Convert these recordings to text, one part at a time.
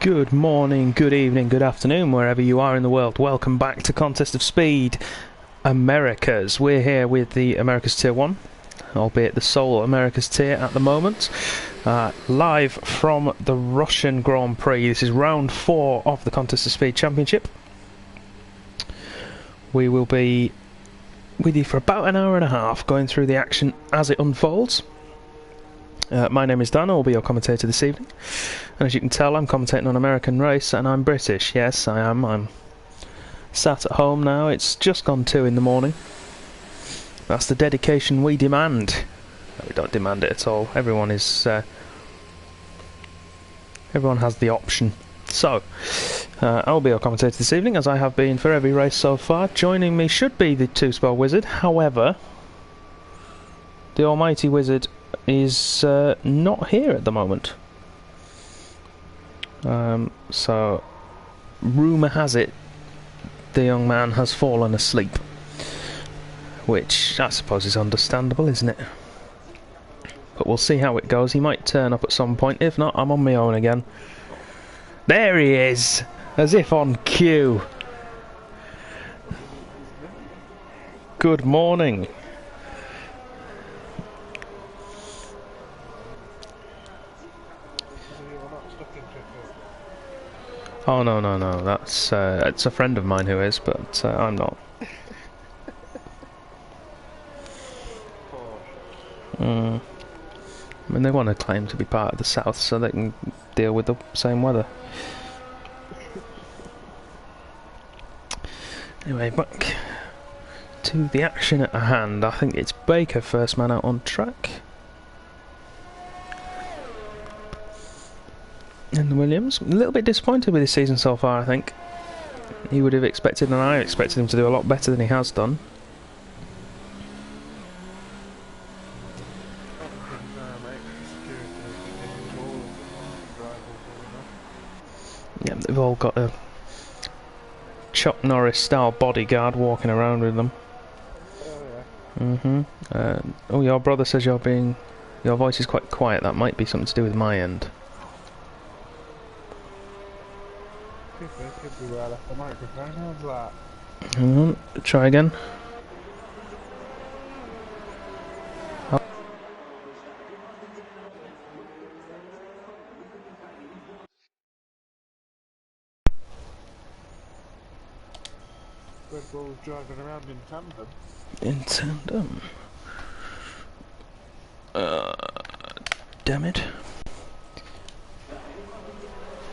Good morning, good evening, good afternoon, wherever you are in the world. Welcome back to Contest of Speed Americas. We're here with the Americas Tier 1, albeit the sole Americas tier at the moment. Live from the Russian Grand Prix. This is round 4 of the Contest of Speed Championship. We will be with you for about an hour and a half, going through the action as it unfolds. My name is Dan, I'll be your commentator this evening. And as you can tell, I'm commentating on American race, and I'm British. Yes, I am. I'm sat at home now. It's just gone 2 in the morning. That's the dedication we demand. No, we don't demand it at all. Everyone is... everyone has the option. So, I'll be your commentator this evening, as I have been for every race so far. Joining me should be the two-spell wizard. However, the almighty wizard is not here at the moment. So, rumour has it the young man has fallen asleep, which I suppose is understandable, isn't it? But we'll see how it goes. He might turn up at some point. If not, I'm on my own again. There he is, as if on cue. Good morning. Oh no, that's it's a friend of mine who is, but I'm not. I mean, they want to claim to be part of the South so they can deal with the same weather. Anyway, back to the action at hand. I think it's Baker, first man out on track. And the Williams, a little bit disappointed with his season so far, I think. He would have expected, and I expected him to do a lot better than he has done. Yeah, they've all got a Chuck Norris style bodyguard walking around with them. Oh, your brother says your voice is quite quiet. That might be something to do with my end. Could be well off the microphone. How's that? Hang on, try again. Red Bull's driving around in tandem. In tandem. Damn it.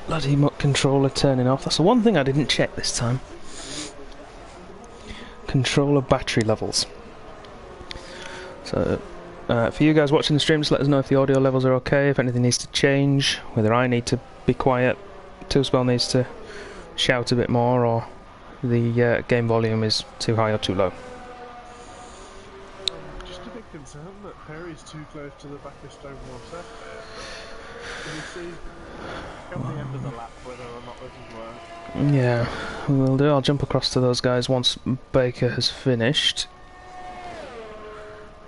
Bloody muck controller turning off. That's the one thing I didn't check this time. Controller battery levels. So, for you guys watching the stream, just let us know if the audio levels are okay, if anything needs to change, whether I need to be quiet, Two-Spell needs to shout a bit more, or the game volume is too high or too low. Just a bit concerned that Perry's too close to the back of Stonewall Set. Can you see come the end of the lap whether or not this is work? Yeah, we will do. I'll jump across to those guys once Baker has finished.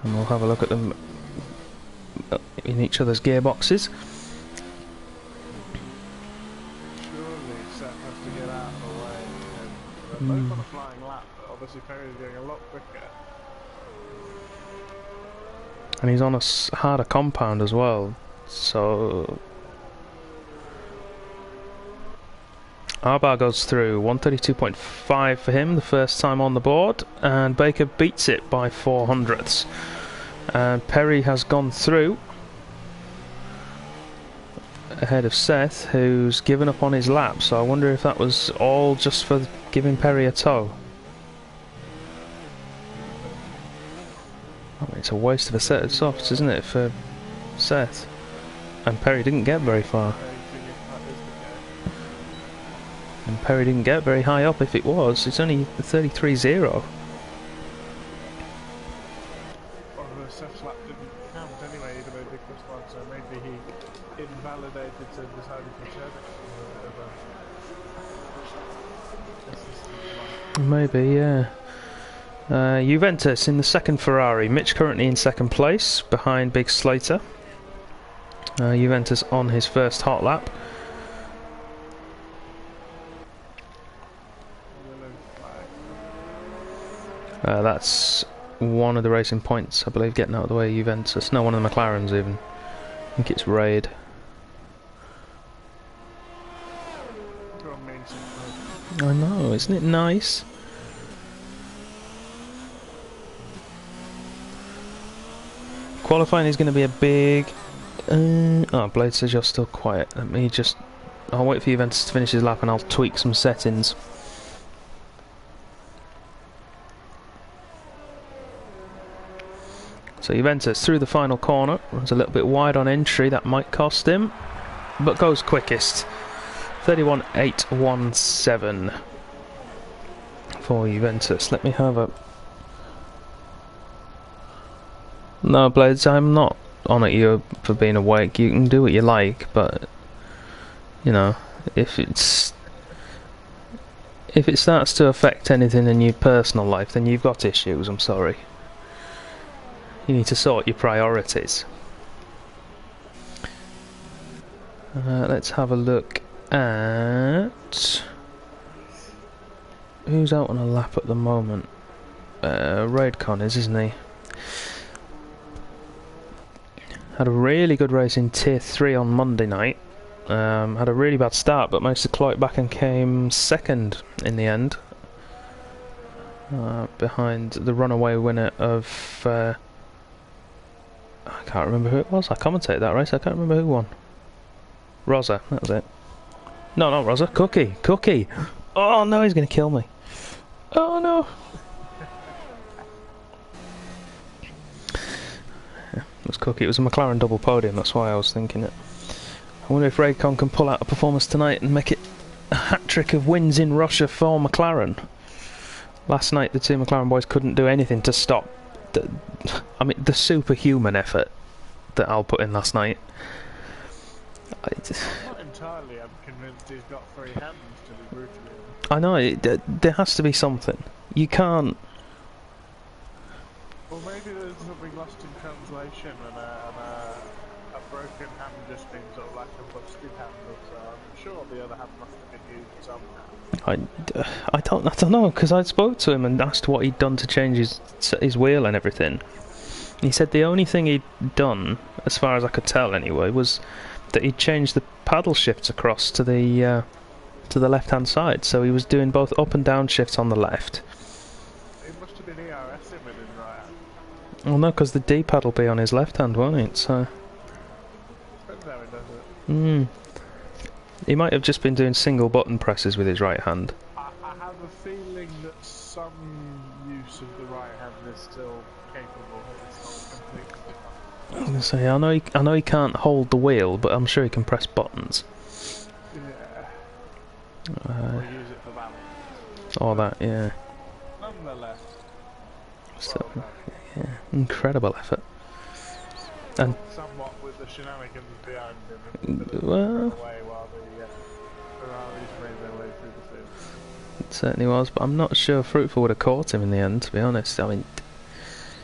And we'll have a look at them in each other's gearboxes. Surely Seth has to get out of the way. They're both on a flying lap, but obviously Perry's going a lot quicker. And he's on a harder compound as well, so... Arbar goes through 132.5 for him the first time on the board, and Baker beats it by 0.04. And Perry has gone through ahead of Seth, who's given up on his lap, so I wonder if that was all just for giving Perry a tow. I mean, it's a waste of a set of softs, isn't it, for Seth? And Perry didn't get very far. And Perry didn't get very high up if it was. It's only 33.0. Well, Seth's lap didn't count anyway, even though he did this one, so maybe he invalidated and decided to turn it. Maybe, yeah. Juventus in the second Ferrari. Mitch currently in second place, behind Big Slater. Juventus on his first hot lap. That's one of the racing points, I believe, getting out of the way of Juventus. No, one of the McLarens even. I think it's Raid. I know, isn't it nice? Qualifying is going to be a big... oh, Blade says you're still quiet. Let me just... I'll wait for Juventus to finish his lap and I'll tweak some settings. So Juventus through the final corner, runs a little bit wide on entry, that might cost him, but goes quickest. 31.817 for Juventus. Let me have a... No, Blades, I'm not on at you for being awake. You can do what you like, but you know, if it starts to affect anything in your personal life, then you've got issues. I'm sorry. You need to sort your priorities. Let's have a look at who's out on a lap at the moment. Raidcon is, isn't he? Had a really good race in Tier 3 on Monday night. Had a really bad start, but managed to claw it back and came second in the end. Behind the runaway winner of... I can't remember who it was. I commentated that race. I can't remember who won. Rosa, that was it. No, not Rosa. Cookie. Cookie! Oh no, he's going to kill me. Oh no! It was Cookie. It was a McLaren double podium, that's why I was thinking it. I wonder if Raidcon can pull out a performance tonight and make it a hat-trick of wins in Russia for McLaren. Last night the two McLaren boys couldn't do anything to stop the superhuman effort that Al put in last night. Not entirely, I'm convinced he's got free hands to be brutally honest. I know, there has to be something. You can't... Or maybe there's something lost in translation and a broken hand just being sort of like a busted hand or so. I'm sure the other hand must have been used somehow. I don't know, because I spoke to him and asked what he'd done to change his wheel and everything. He said the only thing he'd done, as far as I could tell anyway, was that he'd changed the paddle shifts across to the left-hand side. So he was doing both up and down shifts on the left. It must have been ERS him with his right hand. Well, no, because the D-pad will be on his left hand, won't it? So... Depends how he does it. He might have just been doing single button presses with his right hand. I have a feeling that some use of the right hand is still capable. It's not completely different. I was going to say, I know he can't hold the wheel, but I'm sure he can press buttons. Yeah. Or use it for balance. Or that, yeah. Nonetheless. So, Well, yeah, incredible effort. And somewhat with the shenanigans behind him. And well, away while the Ferraris made their way through the field. it certainly was, but I'm not sure Fruitful would have caught him in the end, to be honest. I mean,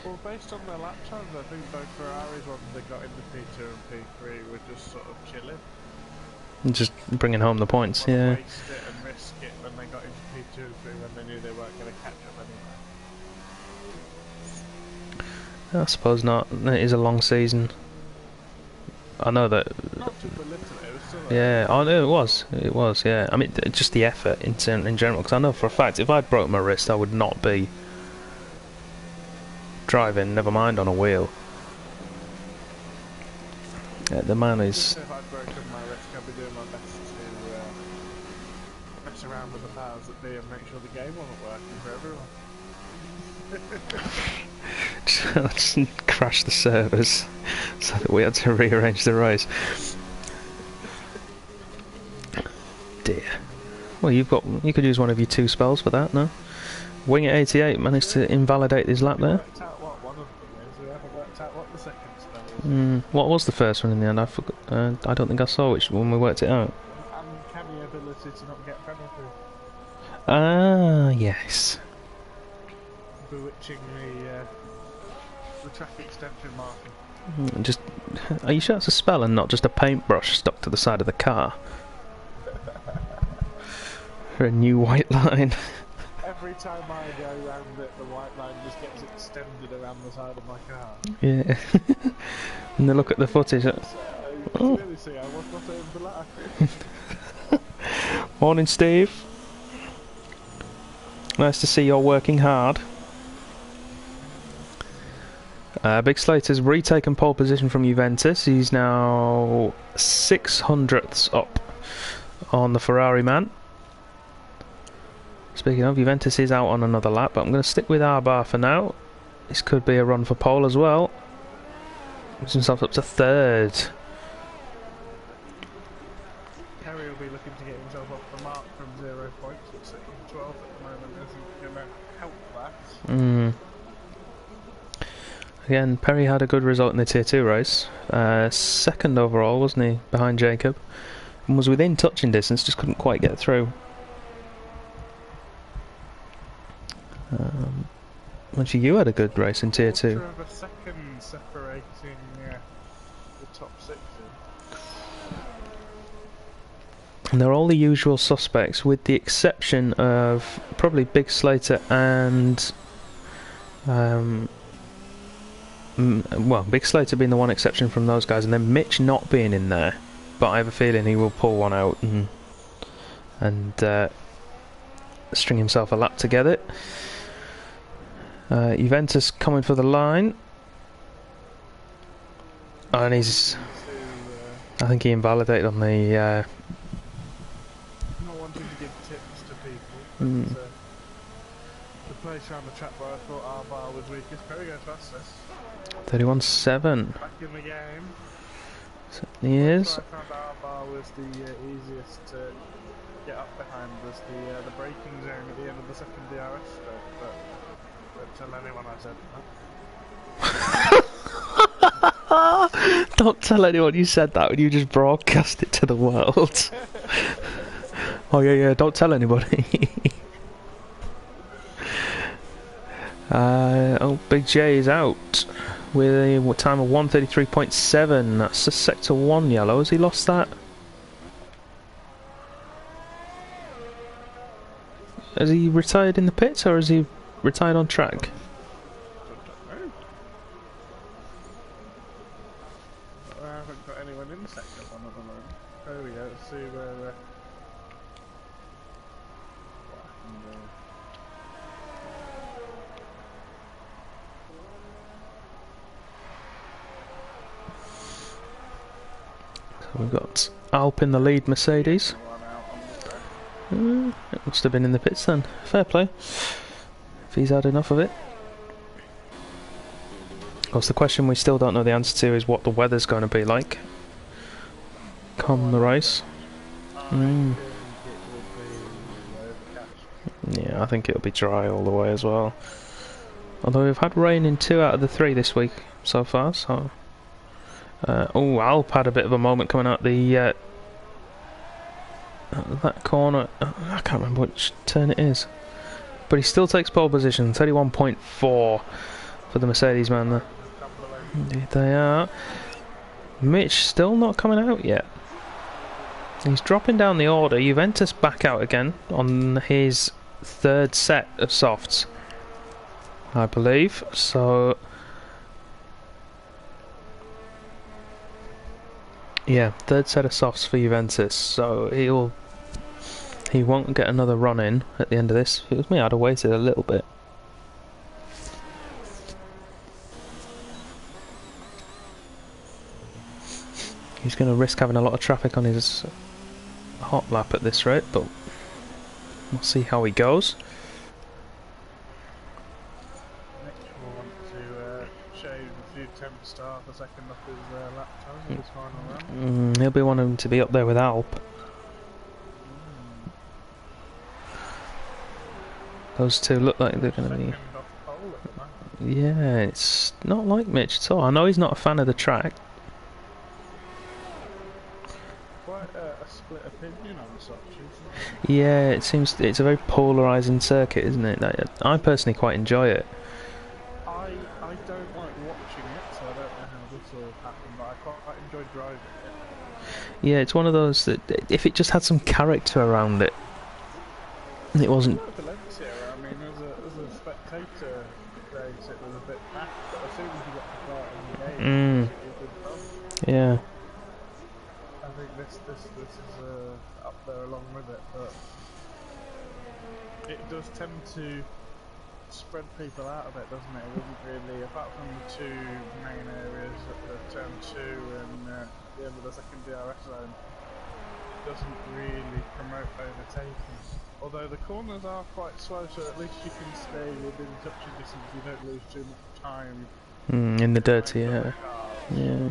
Well, based on their lap times, I think both Ferraris ones that got into P2 and P3 were just sort of chilling. just bringing home the points, yeah. Waste it and risk it when they got into P2 and P3 when they knew they weren't going to catch up anyway. I suppose not. It is a long season. I know that. Not to belittle it, it was still Yeah, I know it was. It was, yeah. I mean, just the effort in general. Because I know for a fact, if I'd broke my wrist, I would not be driving. Never mind on a wheel. Yeah, the man is. If I'd broken my wrist, I'd be doing my best to mess around with the powers that be and make sure the game wasn't working for everyone. Just crash the servers so that we had to rearrange the race. Dear. Well, you could use one of your two spells for that, no? Wing at 88 managed to invalidate his lap there. Worked out what one of them is, we haven't worked out what the second spell is. What was the first one in the end? I forgot. I don't think I saw which one we worked it out. Uncanny ability to not get penalties. Ah, yes. Bewitching the track extension marking. Just, are you sure it's a spell and not just a paintbrush stuck to the side of the car? For a new white line. Every time I go around it, the white line just gets extended around the side of my car. Yeah. And they look at the footage. So you can clearly see I was not over the line. Morning, Steve. Nice to see you're working hard. Big Slater's retaken pole position from Juventus. He's now 600ths up on the Ferrari man. Speaking of, Juventus is out on another lap, but I'm going to stick with Arbar for now. This could be a run for pole as well. Puts himself up to third. Harry will be looking to get himself off the mark from 0 points. It's at 12 at the moment. Isn't going to help that. Again, Perry had a good result in the Tier 2 race. Second overall, wasn't he, behind Jacob? And was within touching distance, just couldn't quite get through. Actually, you had a good race in Tier 2. Of a second separating the top 6. And they're all the usual suspects, with the exception of probably Big Slater and... well, Big Slater being the one exception from those guys, and then Mitch not being in there. But I have a feeling he will pull one out and string himself a lap to get it. Juventus coming for the line. And he's... I think he invalidated on the... Not wanting to give tips to people. But, the place around the track where I thought our bar was weakest. Very good fastest. 31.7. Back in the game. Certainly is. I found our bar was the easiest to get up behind was the braking zone at the end of the second DRS strip, but don't tell anyone I said that. Don't tell anyone you said that when you just broadcast it to the world. Oh yeah, don't tell anybody. Oh, Big J is out with a time of 1:33.7. That's a sector 1 yellow. Has he lost that? Has he retired in the pits, or has he retired on track? I haven't got anyone in sector 1 at the moment. There we go, let's see where what happened. So we've got Alp in the lead, Mercedes. It must have been in the pits then. Fair play. If he's had enough of it. Of course, the question we still don't know the answer to is what the weather's going to be like come the race. Yeah, I think it'll be dry all the way as well. Although we've had rain in 2 out of the 3 this week so far, so... oh, Alp had a bit of a moment coming out the... that corner. I can't remember which turn it is. But he still takes pole position, 31.4 for the Mercedes man there. Indeed they are. Mitch still not coming out yet. He's dropping down the order. Juventus back out again on his 3rd set of softs, I believe. So yeah, 3rd set of softs for Juventus. So he won't get another run in at the end of this. If it was me, I'd have waited a little bit. He's going to risk having a lot of traffic on his hot lap at this rate, but we'll see how he goes. Mitch will want to shave a few temps to half a second off his lap time in his final run. He'll be wanting to be up there with Alp. Those two look like they're going to be... Yeah, it's not like Mitch at all. I know he's not a fan of the track. Quite a split opinion on Sochi. Yeah, it seems it's a very polarising circuit, isn't it? I personally quite enjoy it. I don't like watching it, so I don't know how this will happen, but I quite enjoy driving it. Yeah, it's one of those that if it just had some character around it, it wasn't... Valencia, I mean, take to race it was a bit back, but as soon as you got to start in the game, Mm. it was done. Yeah. I think this is up there along with it, but it does tend to spread people out a bit, doesn't it? It doesn't really, apart from the two main areas at the turn 2 and the end of the second DRS zone, doesn't really promote overtaking. Although the corners are quite slow, so at least you can stay within touching distance. You don't lose too much time. In the dirty air. Yeah.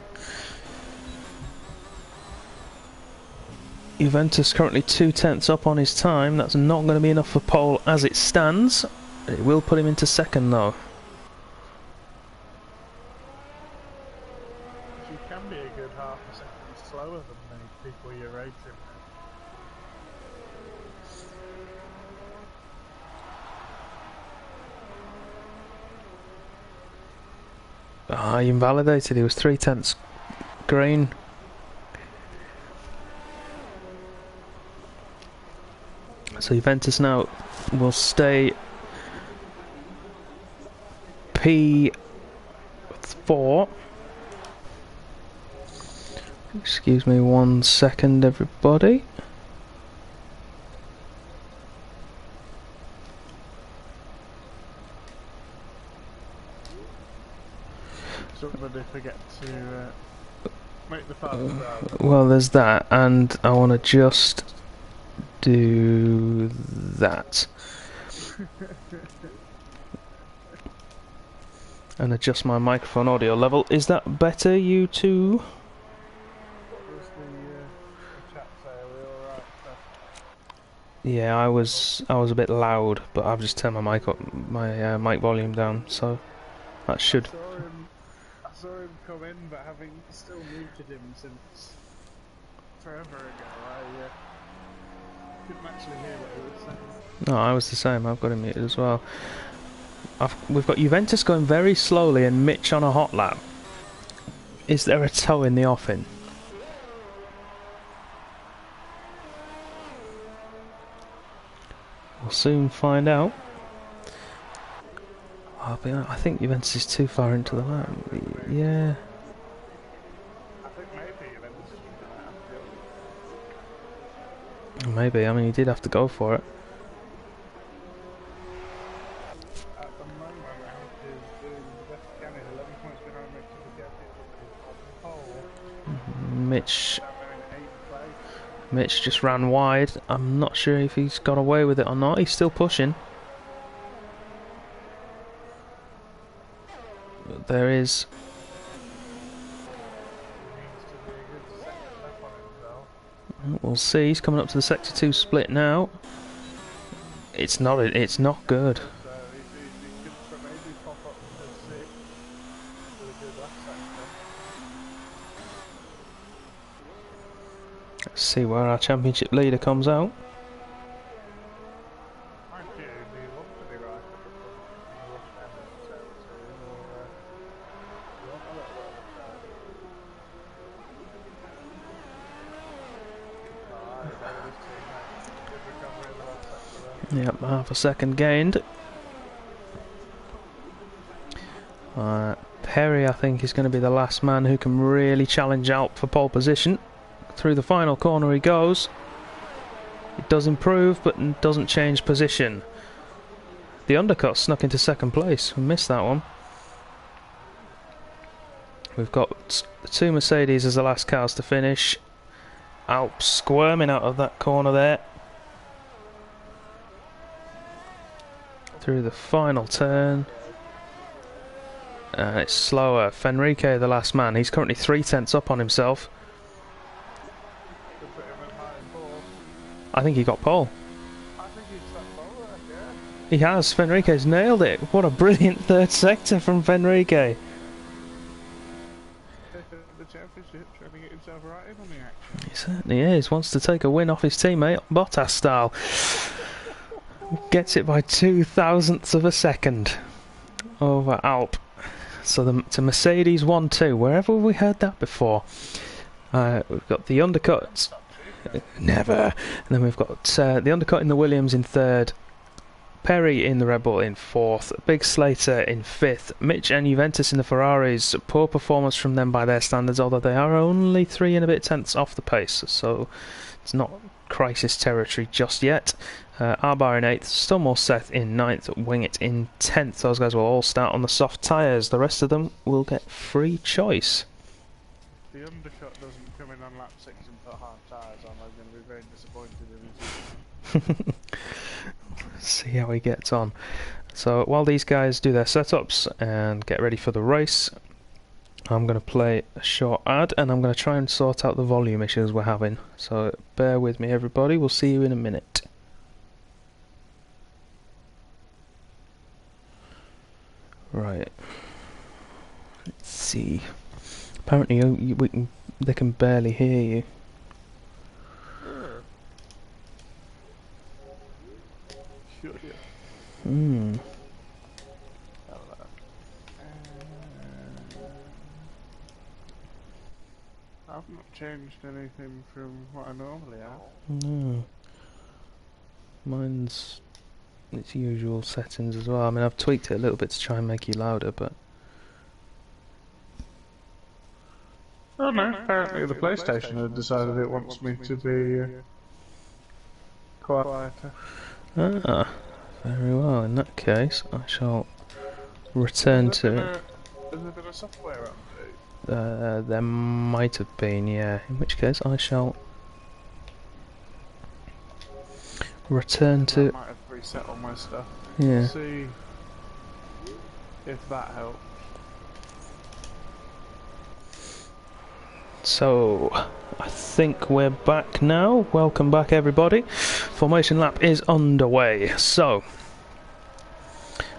Juventus currently 2/10 up on his time. That's not going to be enough for pole as it stands. It will put him into second though. You can be a good half a second slower than the people you're racing. Ah, he invalidated. He was 3/10 green. So Juventus now will stay P4. Excuse me 1 second, everybody. Somebody forget to make the father proud. Well, there's that, and I want to just do that. And adjust my microphone audio level. Is that better, you two? What does the chat say? Are we alright? Yeah, I was a bit loud, but I've just turned my mic up, my mic volume down, so that should. I saw him come in, but having still muted him since forever ago, I couldn't actually hear what he was saying. No, I was the same. I've got him muted as well. We've got Juventus going very slowly and Mitch on a hot lap. Is there a toe in the offing? We'll soon find out. I think Juventus is too far into the lap. Yeah. I think maybe Juventus is going to have to. Maybe. I mean, he did have to go for it. At the moment, Mount is doing the best he can. He's 11 points behind Mitch in the championship. He's on pole. Mitch. In 8th place. Mitch just ran wide. I'm not sure if he's got away with it or not. He's still pushing. But there is. We'll see. He's coming up to the sector 2 split now. It's not good. So he could maybe pop up to 6 with a good last sector. Let's see where our championship leader comes out. Mind you, do you want to be right at the front? Do you want them at turn 2 or do you want a little bit of a turn? Alright, there it is, teammate. Good recovery in the last sector there. Yep, half a second gained. Perry, I think, is going to be the last man who can really challenge Alp for pole position. Through the final corner he goes. It does improve, but doesn't change position. The undercut snuck into second place. We missed that one. We've got the 2 Mercedes as the last cars to finish. Alp squirming out of that corner there. Through the final turn. It's slower. Fenrique, the last man. He's currently 3/10 up on himself. I think he got pole. I think he's that pole there, yeah. He has. Fenrique's nailed it. What a brilliant third sector from Fenrique. The championship, trying to get himself right in on the action. He certainly is. Wants to take a win off his teammate, Bottas style. Gets it by 0.002 of a second over Alp. So to Mercedes 1-2. Wherever have we heard that before? We've got the undercut. Never. And then we've got the undercut in the Williams in third. Perry in the Red Bull in 4th, Big Slater in 5th, Mitch and Juventus in the Ferraris. Poor performance from them by their standards, although they are only 3 and a bit tenths off the pace, so it's not crisis territory just yet. Arbar in 8th, Stumwell Seth in 9th, Wingit in 10th. Those guys will all start on the soft tyres. The rest of them will get free choice. The undercut doesn't come in on lap 6 and put hard tyres on. I'm going to be very disappointed in it. See how he gets on. So while these guys do their setups and get ready for the race, I'm going to play a short ad and I'm going to try and sort out the volume issues we're having. So bear with me everybody, we'll see you in a minute. Right. Let's see. Apparently they can barely hear you. Hmm. I've not changed anything from what I normally have. No. Mine's its usual settings as well. I mean, I've tweaked it a little bit to try and make you louder, but... Oh no, apparently the PlayStation has decided it wants me to be quieter. Ah, very well. In that case, I shall return to it. Has there been a software update? There might have been, yeah. In which case, I shall return to... I might have reset all my stuff. Yeah. See if that helps. So, I think we're back now. Welcome back everybody. Formation lap is underway. So,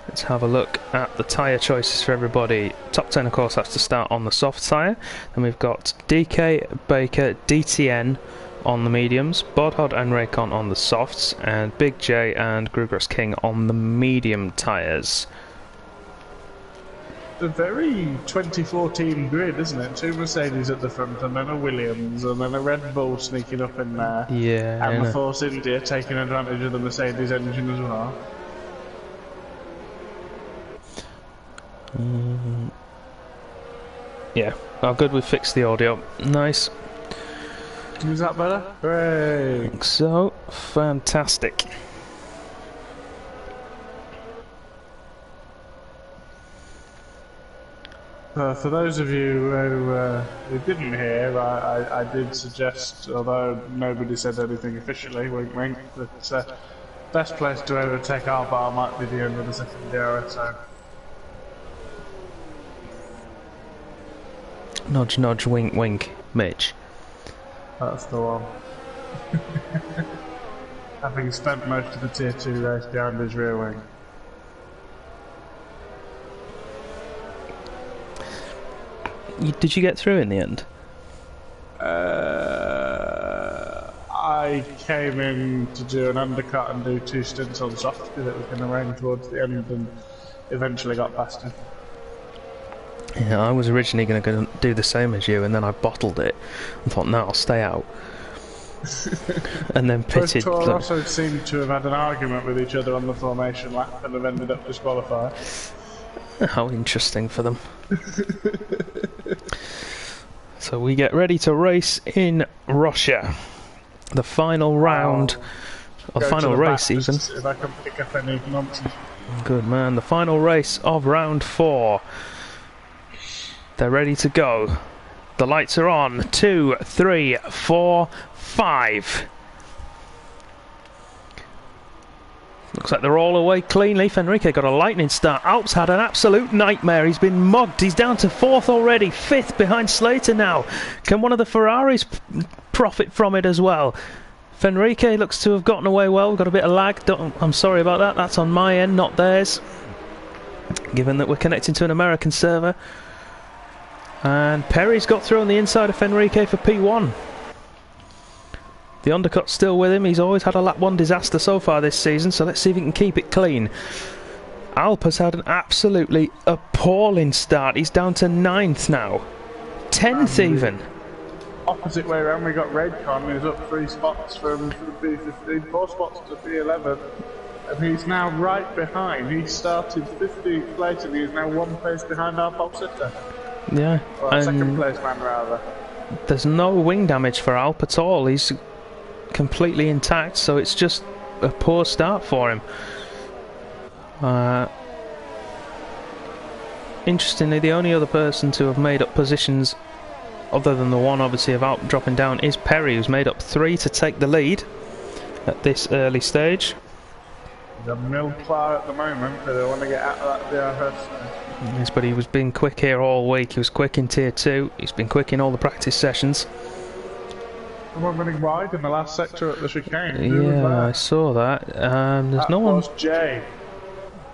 let's have a look at the tyre choices for everybody. Top 10 of course has to start on the soft tyre. Then we've got DK, Baker, DTN on the mediums, Bodhod and Raycon on the softs, and Big J and Grugras King on the medium tyres. A very 2014 grid, isn't it? 2 Mercedes at the front, and then a Williams, and then a Red Bull sneaking up in there. Yeah. And the Force India taking advantage of the Mercedes engine as well. Yeah. Oh, good. We fixed the audio. Nice. Is that better? Hooray! So fantastic. For those of you who didn't hear, I did suggest, although nobody said anything officially, wink wink, that best place to overtake our bar might be the end of the second era, so... Nudge nudge wink wink, Mitch. That's the one. Having spent most of the tier 2 race behind his rear wing. Did you get through in the end? I came in to do an undercut and do 2 stints on soft because it was going to rain towards the end and eventually got past him. Yeah, I was originally going to do the same as you, and then I bottled it and thought, no, I'll stay out. And then pitted. Both also seem to have had an argument with each other on the formation lap and have ended up disqualified. How interesting for them. So we get ready to race in Russia. The final round, or the final race even. If I can pick up any nonsense. Good man, the final race of round 4. They're ready to go. The lights are on. 2, 3, 4, 5. Looks like they're all away cleanly. Fenrique got a lightning start. Alps had an absolute nightmare. He's been mugged. He's down to 4th already. 5th behind Slater now. Can one of the Ferraris profit from it as well? Fenrique looks to have gotten away well. We've got a bit of lag. I'm sorry about that. That's on my end, not theirs. Given that we're connecting to an American server. And Perry's got through on the inside of Fenrique for P1. The undercut's still with him. He's always had a lap 1 disaster so far this season, so let's see if he can keep it clean. Alp has had an absolutely appalling start. He's down to 9th now. 10th even. Opposite way around, we got Redcon, who's up 3 spots from B15, 4 spots to B11. and he's now right behind. He started 15th place and he is now 1 place behind our pole sitter. Yeah, Well, second place man rather. There's no wing damage for Alp at all. He's completely intact, so it's just a poor start for him. Interestingly, the only other person to have made up positions, other than the one obviously of Alp dropping down, is Perry, who's made up 3 to take the lead at this early stage. The mill plough at the moment, but they want to get out of that DRS. Yes, but he was being quick here all week. He was quick in Tier 2. He's been quick in all the practice sessions. Someone running wide in the last sector at the chicane. Yeah, I saw that. There's no one. That was Jay.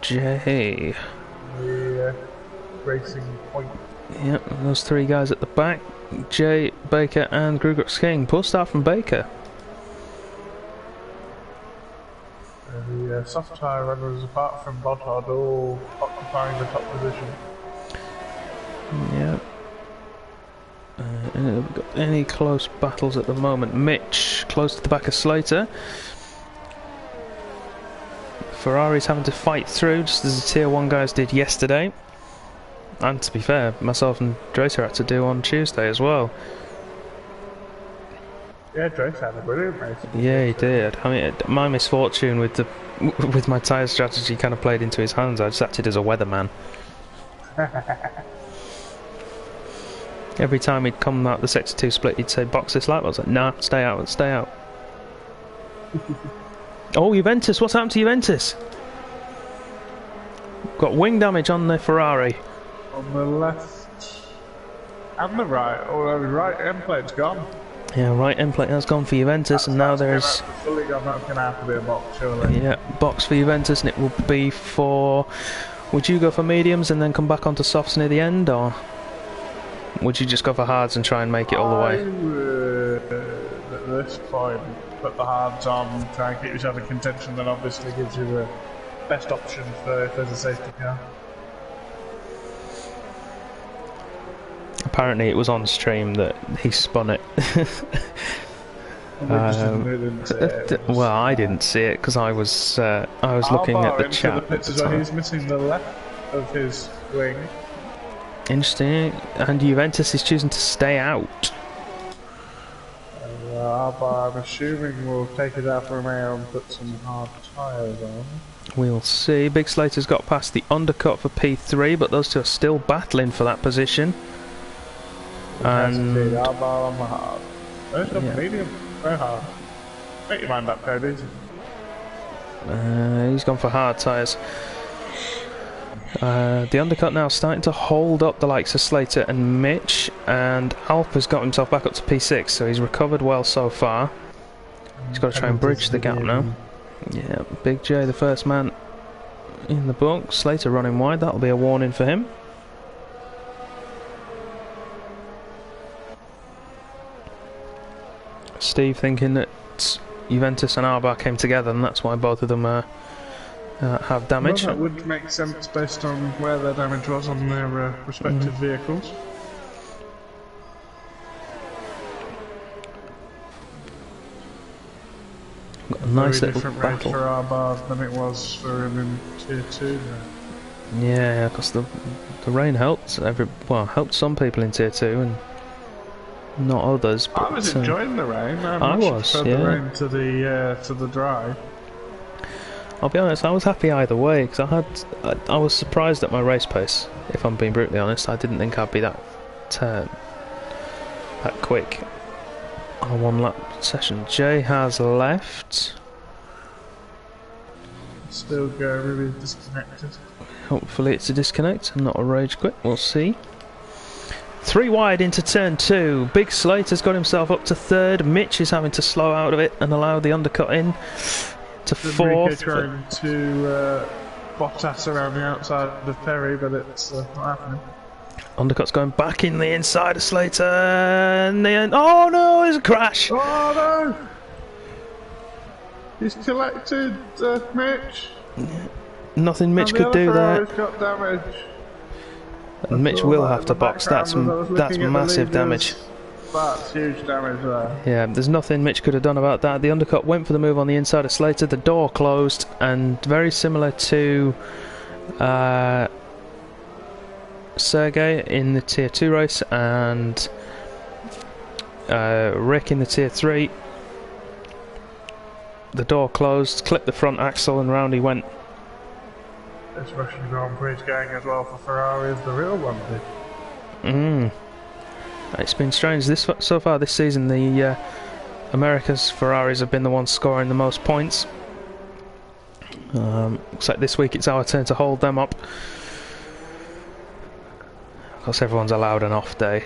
Jay. The racing point. Yep, those 3 guys at the back. Jay, Baker and Grugox King. Poor start from Baker. The soft tyre runners, apart from Bottard, all occupying the top position. Yep. Have we got any close battles at the moment? Mitch close to the back of Slater. Ferrari's having to fight through, just as the Tier 1 guys did yesterday. And to be fair, myself and Dracer had to do on Tuesday as well. Yeah, Dracer had a brilliant race. Yeah, he did. I mean, my misfortune with my tyre strategy kind of played into his hands. I just acted as a weatherman. Every time he'd come out the Sector 2 split, he'd say, box this lap. I was like, nah, stay out, stay out. Oh, Juventus, what's happened to Juventus? Got wing damage on the Ferrari. On the left and the right, although the right end plate's gone. Yeah, right end plate has gone for Juventus, and now there's... fully gone, that's going to have to be a box, surely. Yeah, box for Juventus, and it will be for... Would you go for mediums and then come back onto softs near the end, or would you just go for hards and try and make it all the way? I would, at this point, put the hards on, try and keep yourself in contention, then obviously gives you the best option for if there's a safety car. Apparently it was on stream that he spun it. Well, I didn't see it because I was looking at the chat at the time. He's missing the left of his wing. Interesting. And Juventus is choosing to stay out. I'm assuming we'll take it out from Romeo and put some hard tyres on. We'll see. Big Slater's got past the undercut for P3, but those two are still battling for that position. And medium, very hard. Make your mind up, Cody. He's gone for hard tyres. The undercut now starting to hold up the likes of Slater and Mitch, and Alp has got himself back up to P6, so he's recovered well so far. He's got to try and bridge the gap now. Yeah, Big J, the first man in the book. Slater running wide, that'll be a warning for him. Steve thinking that Juventus and Arbar came together, and that's why both of them have damage. Well, that would make sense based on where their damage was on their respective vehicles. Got a nice very little different battle. race for Arbar than it was for him in Tier 2. Yeah, because the rain helped helped some people in Tier 2 and not others. But, I was enjoying the rain. I was, yeah. The rain to the dry. I'll be honest, I was happy either way because I was surprised at my race pace. If I'm being brutally honest, I didn't think I'd be that quick on a 1 lap session. Jay has left. Still going, really disconnected. Hopefully it's a disconnect and not a rage quit. We'll see. 3 wide into turn 2. Big Slater's got himself up to 3rd. Mitch is having to slow out of it and allow the undercut in to 4th. Trying to Bottas around the outside of Perry, but it's not happening. Undercut's going back in the inside of Slater, and the end. Oh no, there's a crash! Oh no! He's collected, Mitch. Nothing Mitch could do there. Got damage. And Mitch will have to box. That's massive damage. That's huge damage there. Yeah, there's nothing Mitch could have done about that. The undercut went for the move on the inside of Slater. The door closed, and very similar to Sergey in the Tier 2 race and Rick in the Tier 3. The door closed, clipped the front axle, and round he went. This Russian Grand Prix is going as well for Ferrari as the real one did. It's been strange. So far this season, the America's Ferraris have been the ones scoring the most points. Looks like this week it's our turn to hold them up. Of course, everyone's allowed an off day.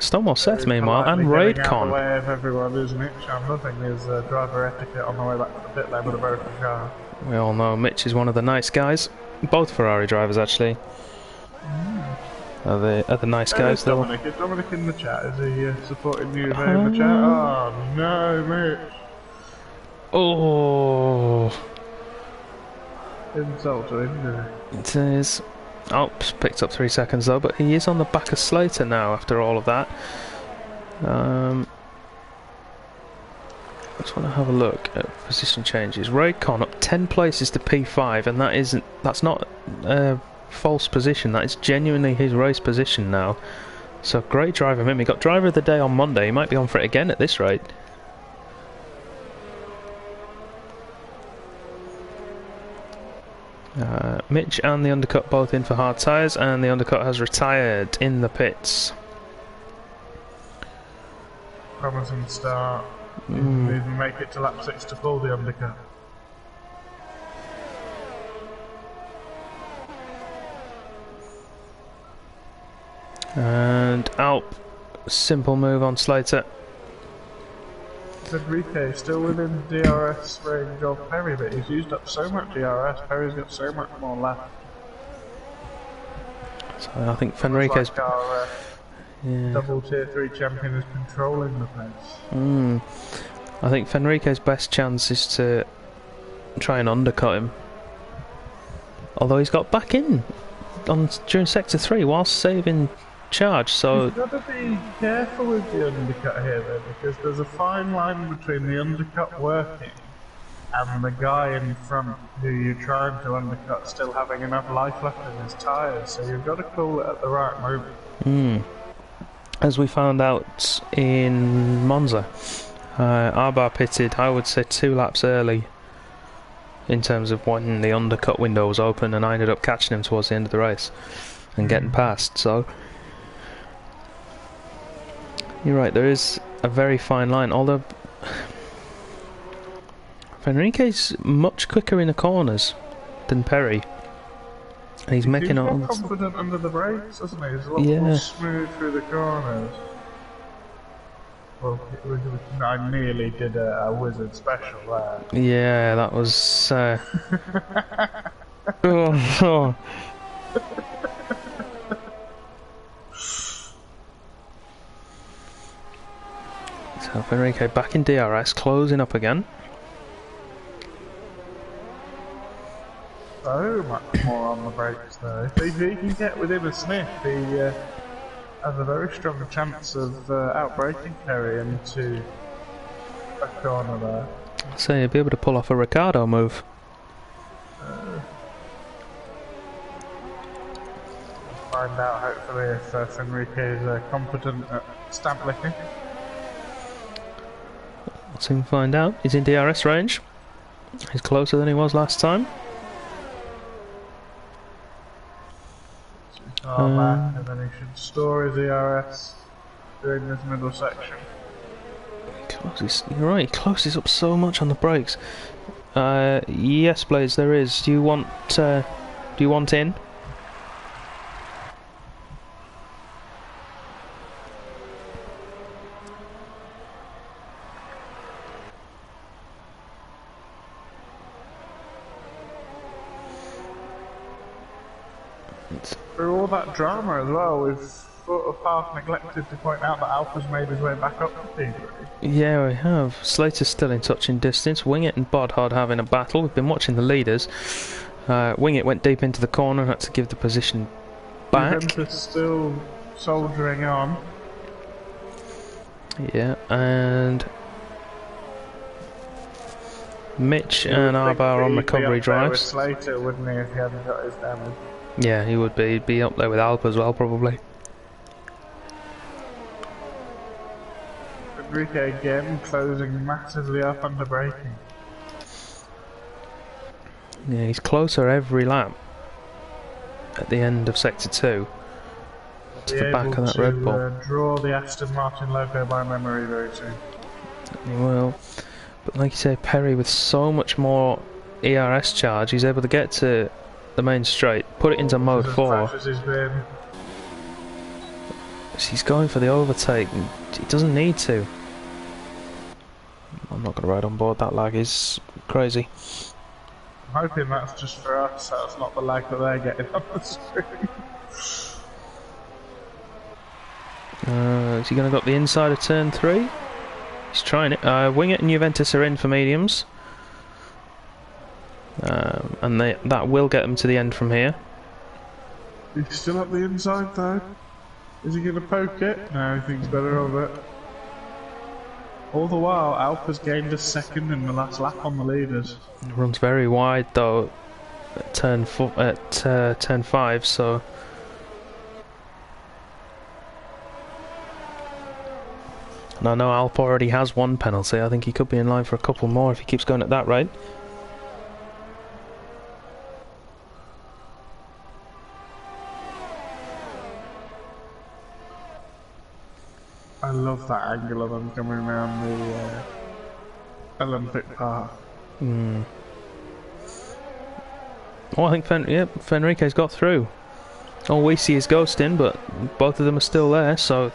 Stonewall Seth, meanwhile, and Raid Con. The way of everyone, isn't it? I'm loving his driver etiquette on the way back to the pit lane with a broken car. We all know Mitch is one of the nice guys. Both Ferrari drivers, actually. Are the nice guys, though. Is Dominic in the chat? Is he supporting you there in the chat? Oh no, Mitch! Oh, Insult to him, didn't it is. Oh, picked up 3 seconds though, but he is on the back of Slater now after all of that. I just want to have a look at position changes. Raycon up 10 places to P5, and that's not a false position. That is genuinely his race position now. So great drive from him. He got driver of the day on Monday. He might be on for it again at this rate. Mitch and the undercut both in for hard tyres, and the undercut has retired in the pits. Promising start. Even make it to lap 6 to pull the undercut. And Alp, simple move on Slater. Enrique still within DRS range of Perry, but he's used up so much DRS. Perry's got so much more left. So I think Fenrique's like our double Tier 3 champion is controlling the pace. I think Fenrique's best chance is to try and undercut him. Although he's got back in during Sector 3 whilst saving charge, so you've got to be careful with the undercut here though, because there's a fine line between the undercut working and the guy in front who you're trying to undercut still having enough life left in his tyres, so you've got to call it at the right moment. As we found out in Monza, Arbar pitted, I would say 2 laps early in terms of when the undercut window was open, and I ended up catching him towards the end of the race and getting past. So you're right, there is a very fine line, although Fenrique's much quicker in the corners than Perry. And he's making more confident under the brakes, doesn't he? He's a lot more smooth through the corners. Well, I nearly did a wizard special there. Yeah, that was oh. So Enrique back in DRS, closing up again. So much more on the brakes though. If he can get within a sniff, he has a very strong chance of outbraking Perry into a corner there. So you'll be able to pull off a Ricardo move. Find out hopefully if Enrique is competent at stamp licking. We'll soon find out. He's in DRS range. He's closer than he was last time. Back, and then he should store his DRS during this middle section. You're right, he closes up so much on the brakes. Yes, Blaze, there is. Do you want in? Through all that drama as well, we've sort of half neglected to point out that Alpha's made his way back up to P3. Yeah, we have. Slater's still in touching distance. Wingett and Bodhard having a battle. We've been watching the leaders. Wingett went deep into the corner and had to give the position back. Juventus still soldiering on. Yeah, and Mitch and Arba are on recovery drives. Slater, wouldn't he, if he hadn't got his damage? Yeah, he would be. He'd be up there with Alp as well, probably. Enrique again closing massively up under braking. Yeah, he's closer every lap at the end of sector 2 to the back of that Red Bull. Draw the Aston Martin logo by memory very soon. He will. But like you say, Perry with so much more ERS charge, he's able to get to the main straight, put it into mode 4. He's going for the overtake, and he doesn't need to. I'm not going to ride on board, that lag is crazy. I'm hoping that's just for us, that's not the lag that they're getting on the screen. Is he going to go up the inside of turn 3? He's trying it. Wingett and Juventus are in for mediums. And that will get them to the end from here. He's still up the inside though. Is he going to poke it? No, he thinks better of it. All the while, Alpha's gained a second in the last lap on the leaders. It runs very wide though at turn 5, so... And I know Alp already has 1 penalty. I think he could be in line for a couple more if he keeps going at that rate. I love that angle of them coming around the Olympic Park. Well, I think Fenrique's got through. All we see is ghosting, but both of them are still there, so...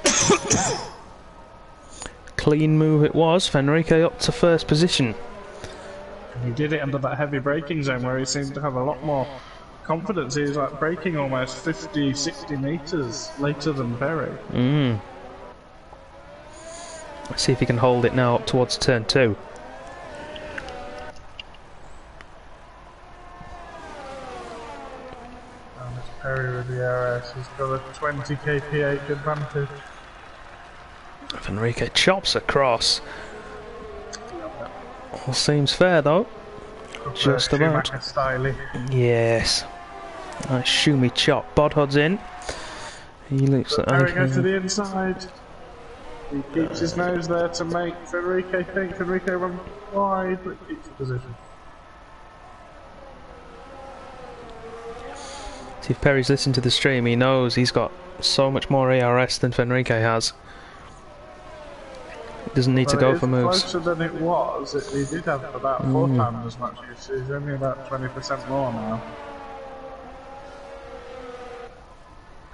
Clean move it was. Fenrique up to first position. He did it under that heavy braking zone where he seemed to have a lot more confidence. He was like braking almost 50, 60 metres later than Perry. Let's see if he can hold it now up towards turn 2. And it's Perry with the RS. He's got a 20 kph advantage. Enrique chops across. All seems fair though. Just about. Yes. Nice shoomy chop. Bodhod's in. He looks like Perry goes to the inside. He keeps his nose there to make Fenrique think. Fenrique run wide, but keeps the position. See if Perry's listened to the stream, he knows he's got so much more ARS than Fenrique has. He doesn't need to go for moves. Closer than it was. He did have about 4 times as much use. He's only about 20% more now.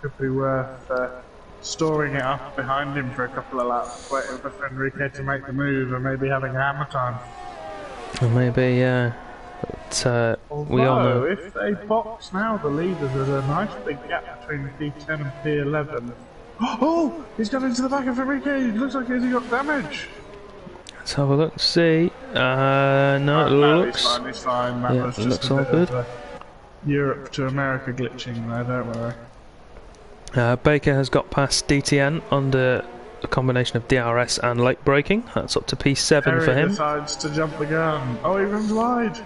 Could be worth storing it up behind him for a couple of laps, waiting for Fenrique to make the move, and maybe having hammer time. Or maybe, yeah. But we all know. If they box now the leaders, there's a nice big gap between P10 and P11. Oh! He's got into the back of Fenrique! It looks like he's got damage! Let's have a look, see. No, it looks... He's fine. That yeah, was it just looks a all bit good. of Europe to America glitching there, don't worry. Baker has got past DTN under a combination of DRS and late braking. That's up to P7 Perry for him. Decides to jump the gun. Oh, he runs wide!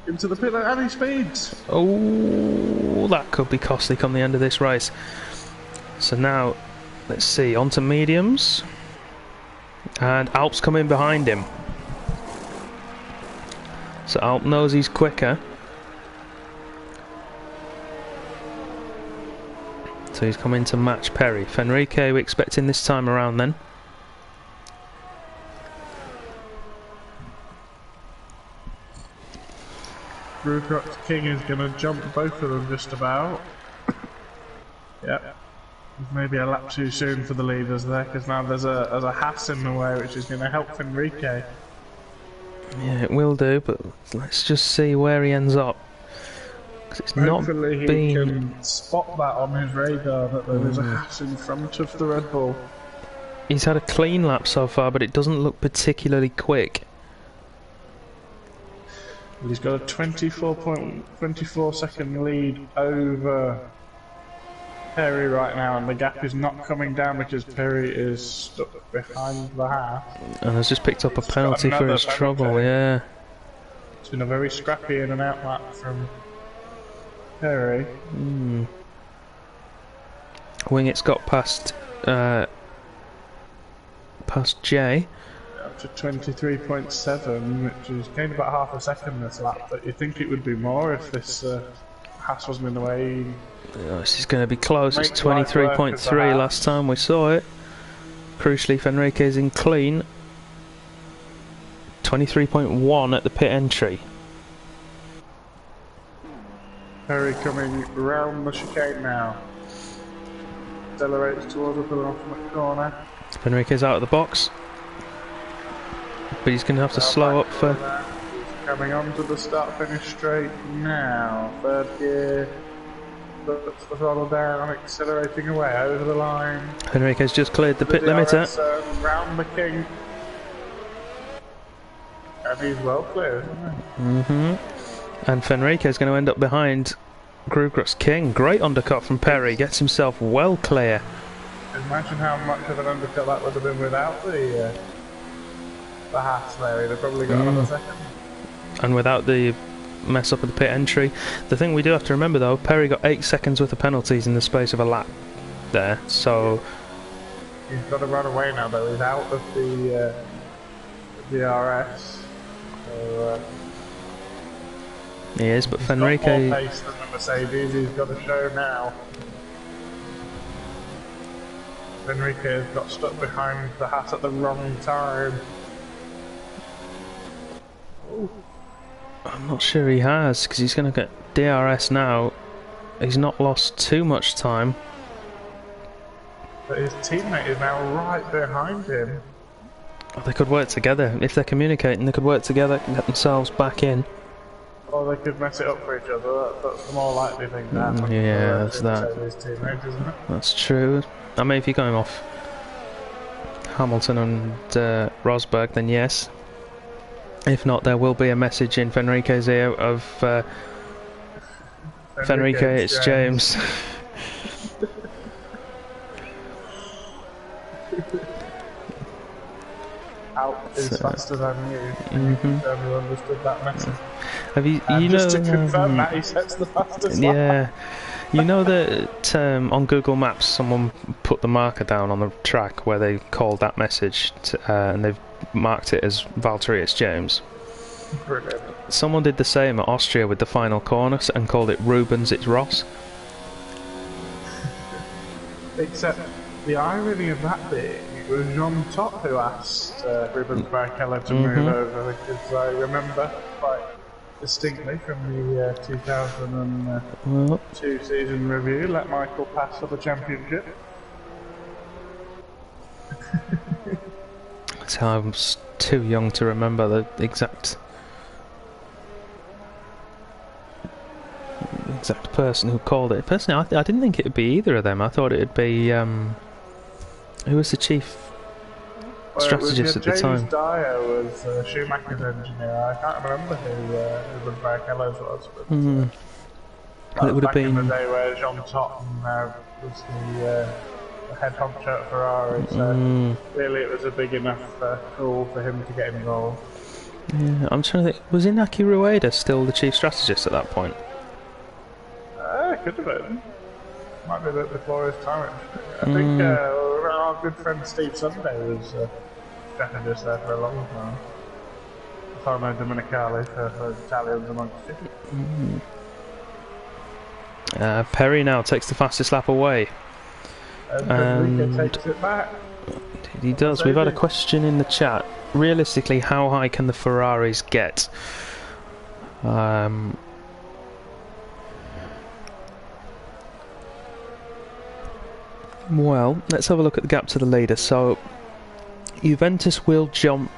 Into the pit and he speeds! Oh, that could be costly come the end of this race. So now, let's see, onto mediums. And Alp's coming behind him. So Alp knows he's quicker. So he's coming to match Perry. Fenrique, we're expecting this time around then. Brewcroft's King is going to jump both of them just about. Yep. Maybe a lap too soon for the leaders there, because now there's a Haas in the way, which is going to help Fenrique. Yeah, it will do, but let's just see where he ends up. Because it's Hopefully not been... he can spot that on his radar, that there is a Haas in front of the Red Bull. He's had a clean lap so far, but it doesn't look particularly quick. He's got a 24 second lead over Perry right now, and the gap is not coming down because Perry is stuck behind the Haas. And has just picked up a He's got penalty for another his penalty. trouble, yeah. It's been a very scrappy in and out lap from Perry. Wingett's got past Jay. Up to 23.7, which is gained about half a second this lap, but you'd think it would be more if this Haas wasn't in the way. This is going to be close. It's Make life work as 23.3 a last time we saw it. Crucially, Fenrique's in clean. 23.1 at the pit entry. Perry coming round the chicane now. Accelerates towards the penultimate corner. Fenrique's out of the box. But he's going to have to slow up for... He's coming on to the start-finish straight now. Third gear. Puts the throttle down, accelerating away over the line. Fenrique's just cleared the pit limiter. Round the king. And he's well clear, isn't he? And Fenrique's going to end up behind Grugrux King. Great undercut from Perry. Gets himself well clear. Imagine how much of an undercut that would have been without the Haas there. He'd have probably got another second. And without the mess up of the pit entry. The thing we do have to remember though, Perry got 8 seconds worth of penalties in the space of a lap there, so... He's got to run away now though. He's out of the DRS. So, he is, but he's Fenrique... got more pace than the Mercedes. He's got to show now. Fenrique has got stuck behind the Haas at the wrong time. Ooh. I'm not sure he has, because he's going to get DRS now. He's not lost too much time. But his teammate is now right behind him. They could work together. If they're communicating, they could work together and get themselves back in. Or they could mess it up for each other. That's the more likely thing to happen. Yeah, that's that. His teammate, isn't it? That's true. I mean, if you're going off Hamilton and Rosberg, then yes. If not, there will be a message in Fenrique's ear of Fenrique, it's James. Out is faster than you. Have you understood that message? Have you? And just to confirm that, he sets the fastest lap. Yeah. You know that on Google Maps someone put the marker down on the track where they called that message and they've marked it as Valtteri, it's James. Brilliant. Someone did the same at Austria with the final corner and called it Rubens, it's Ross. Except the irony of that being, it was Jean Todt who asked Rubens Barrichello to move over, because I remember quite distinctly from the 2002 season review, let Michael pass for the championship. So I'm too young to remember the exact person who called it. Personally, I didn't think it would be either of them. I thought it would be who was the chief strategist at the time? James Dyer was Schumacher's engineer. I can't remember who Barrichello's was. But it would have been back in the day where Jean Todt was the head honcho at Ferrari. So clearly it was a big enough call for him to get involved. Yeah, I'm trying to think. Was Inaki Rueda still the chief strategist at that point? Could have been. Might be a bit before his time. I think our good friend Steve Sunday was strategist there for a long time. Farmo Domenicali for Italians amongst you. Perry now takes the fastest lap away. And takes it back. He does. We've had a question in the chat. Realistically, how high can the Ferraris get? Well, let's have a look at the gap to the leader. So, Juventus will jump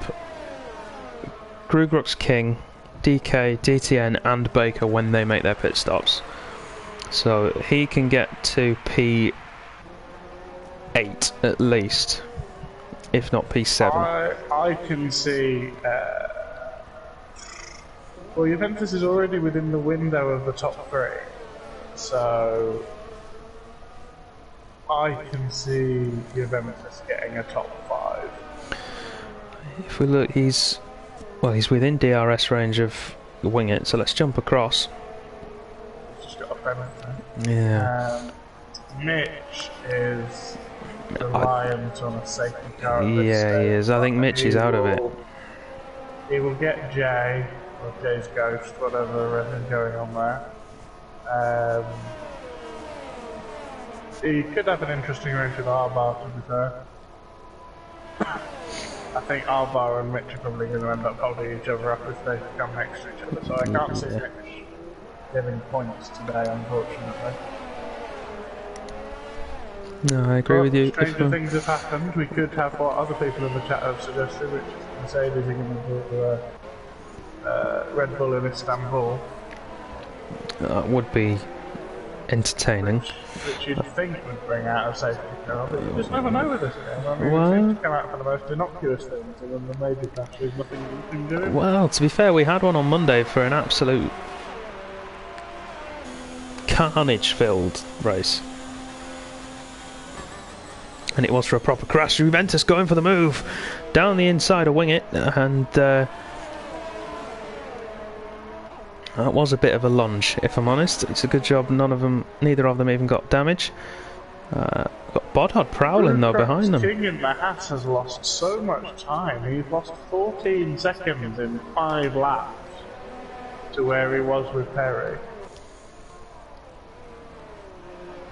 Grugrux King, DK, DTN and Baker when they make their pit stops. So, he can get to P8 at least, if not P7. I can see... well, Juventus is already within the window of the top three. So... I can see Juventus getting a top 5. If we look, he's within DRS range of wing it, so let's jump across. He's just got a penalty. Yeah. Mitch is reliant on a safety car. Yeah, he is. I think Mitch is out of it. He will get Jay, or Jay's Ghost, whatever is going on there. He could have an interesting race with Arbar, to be fair. I think Arbar and Mitch are probably going to end up holding each other up if they come next to each other, so I can't see Mitch getting points today, unfortunately. No, I agree with you. Stranger things have happened. We could have what other people in the chat have suggested, which is Mercedes are going to do Red Bull in Istanbul. That would be entertaining. Which you'd think would bring out a safety car, but you just never know with this game. I mean, Well, it seems to come out for the most innocuous things, and then the major crash is nothing you can do. Well, to be fair, we had one on Monday for an absolute carnage-filled race. And it was for a proper crash. Juventus going for the move down the inside of wing it, and that was a bit of a lunge, if I'm honest. It's a good job neither of them even got damage. Got Bodhard prowling though behind them. King in the Haas has lost so much time. He's lost 14 seconds in 5 laps to where he was with Perry.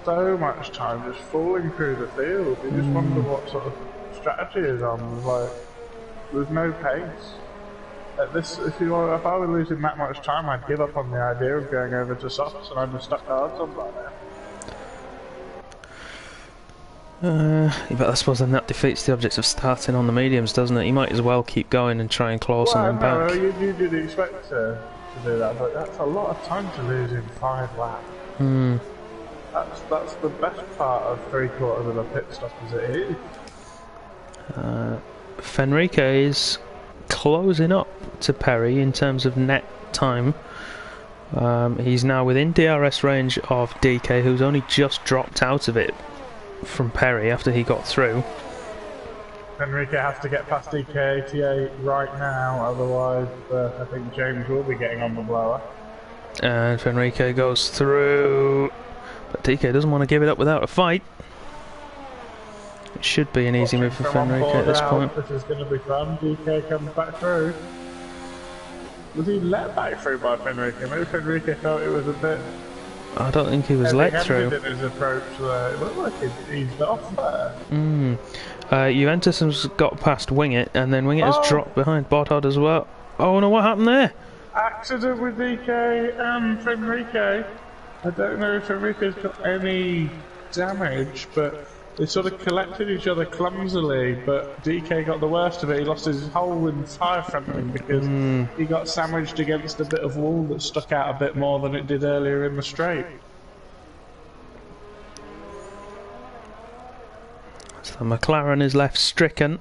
So much time just falling through the field. You just wonder what sort of strategy is on. Like, there's no pace. At this, if I were losing that much time, I'd give up on the idea of going over to softs, and I'd just stuck cards on by now. But I suppose then that defeats the object of starting on the mediums, doesn't it? You might as well keep going and try and claw something back. Well, you did expect to do that, but that's a lot of time to lose in 5 laps. That's the best part of 3/4 of a pit stop as it is. Fenrique is closing up to Perry in terms of net time. He's now within DRS range of DK, who's only just dropped out of it from Perry after he got through. Fenrique has to get past DK 88 right now, otherwise I think James will be getting on the blower. And Fenrique goes through, but DK doesn't want to give it up without a fight. It should be an easy move for Fenrique at this point. This is going to be fun. DK comes back through. Was he let back through by Fenrique? Maybe Fenrique felt it was a bit... I don't think he was let through. In his approach there. It looked like he eased off there. Juventus has got past Wingit, and then Wingit has dropped behind Bodhard as well. Oh no, what happened there? Accident with DK and Fenrique. I don't know if Fenrique's got any damage, but they sort of collected each other clumsily, but DK got the worst of it. He lost his whole entire front wing because he got sandwiched against a bit of wall that stuck out a bit more than it did earlier in the straight. So McLaren is left stricken.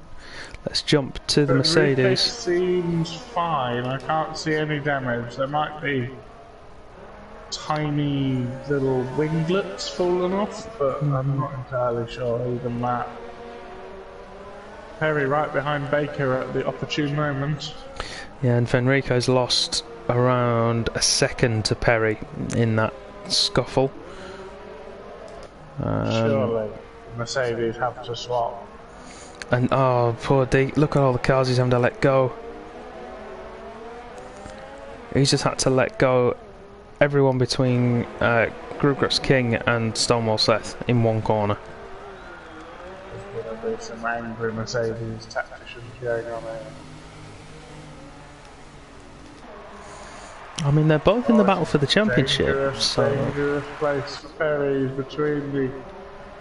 Let's jump to the Mercedes. Seems fine. I can't see any damage. There might be tiny little winglets falling off, but I'm not entirely sure even that. Perry right behind Baker at the opportune moment. Yeah, and Fenrique's lost around a second to Perry in that scuffle. Surely Mercedes have to swap. And oh, poor D, look at all the cars he's having to let go. He's just had to let go everyone between Grugras King and Stonewall Seth in one corner. There's going to be some angry Mercedes tacticians going on here. I mean, they're both in the battle for the championship. Dangerous place for Perry between the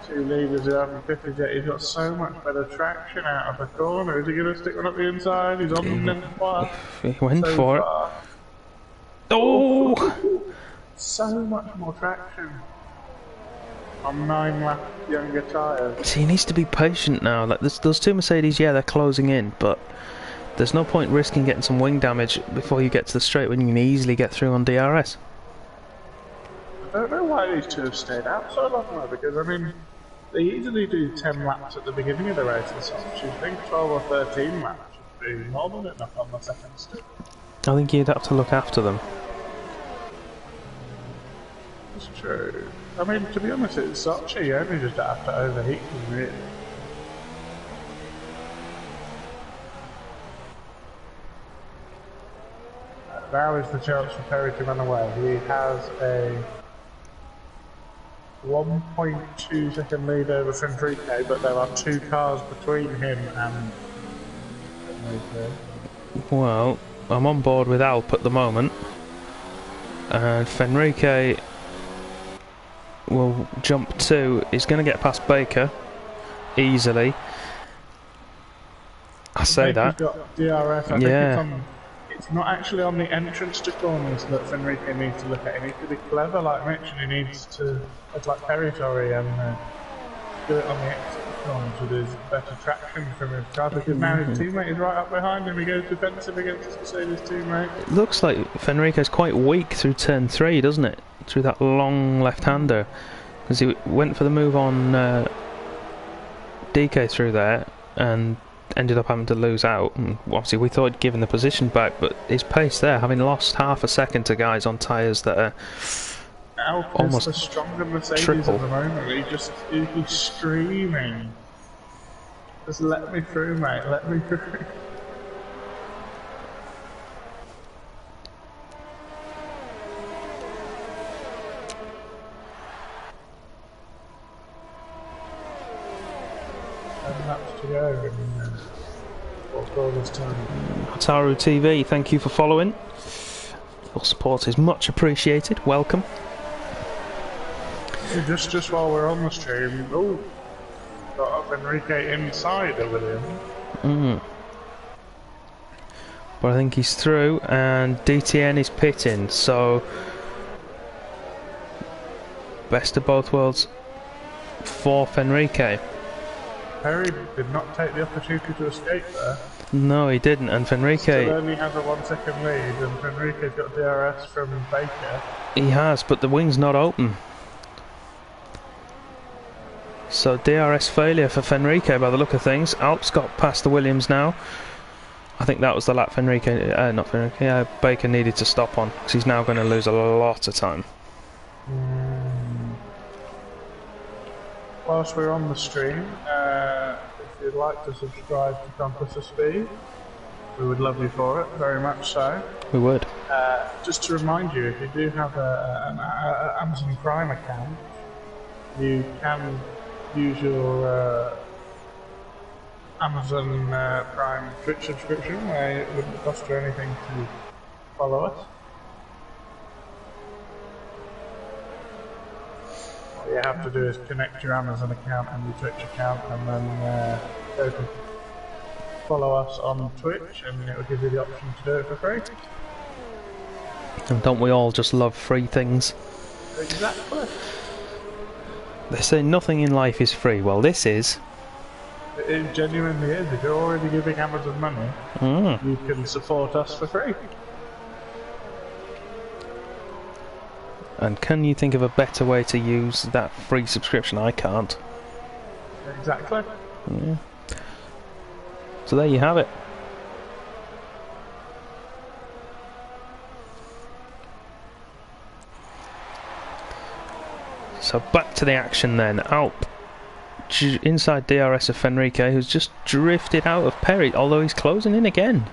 two leaders who haven't fitted yet. He's got so much better traction out of the corner. Is he going to stick one up the inside? He's on the net wire. He went for it. Oh! So much more traction on 9 lap younger tyres. See, he needs to be patient now. Like those two Mercedes, yeah, they're closing in, but there's no point risking getting some wing damage before you get to the straight when you can easily get through on DRS. I don't know why these two have stayed out so long though, because I mean, They usually do 10 laps at the beginning of the race, so I think 12 or 13 laps should be more than enough on the second stick. I think you'd have to look after them. It's true. I mean, to be honest, it's Sochi, you only just have to overheat them, really. Now is the chance for Perry to run away. He has a 1.2 second lead over Fenrique, but there are 2 cars between him and Fenrique. Well, I'm on board with Alp at the moment, and Fenrique will jump 2. He's going to get past Baker easily. I say Baker's that. Got DRS. I think Yeah. it's not actually on the entrance to corners that Fenrique needs to look at. He needs to be clever, like Mitch, and he needs to, like Perry, sorry, and do it on the exit corners with his better traction from his car, because now his teammate is right up behind him. He goes defensive against his Mercedes teammate. It looks like Fenrique's quite weak through turn 3, doesn't it? Through that long left-hander. Because he went for the move on DK through there, and ended up having to lose out. And obviously we thought he'd given the position back, but his pace there, having lost half a second to guys on tyres that are almost the stronger Mercedes triple. at the moment. He's screaming. Just let me through, mate. Let me through. And laps to go in what's all this time. Hataru TV, thank you for following. Your support is much appreciated. Welcome. Just while we're on the stream, got up Enrique inside of Williams. But I think he's through, and DTN is pitting, so best of both worlds for Fenrique. Perry did not take the opportunity to escape there. No, he didn't, and Fenrique... Still only has a 1 second lead, and Fenrique's got DRS from Baker. He has, but the wing's not open. So DRS failure for Fenrique by the look of things. Alp's got past the Williams now. I think that was the lap Baker needed to stop on, because he's now going to lose a lot of time. Whilst we're on the stream, if you'd like to subscribe to Compass of Speed, we would love you for it, very much so. We would. Just to remind you, if you do have an Amazon Prime account, you can use your Amazon Prime Twitch subscription, where it wouldn't cost you anything to follow us. All you have to do is connect your Amazon account and your Twitch account, and then go to follow us on Twitch, and it will give you the option to do it for free. And don't we all just love free things? Exactly. They say nothing in life is free. Well, this is. It genuinely is. If you're already giving Amazon money, you can support us for free. And can you think of a better way to use that free subscription? I can't. Exactly. Yeah. So there you have it. So back to the action then. Alp inside DRS of Fenrique, who's just drifted out of Perry, although he's closing in again.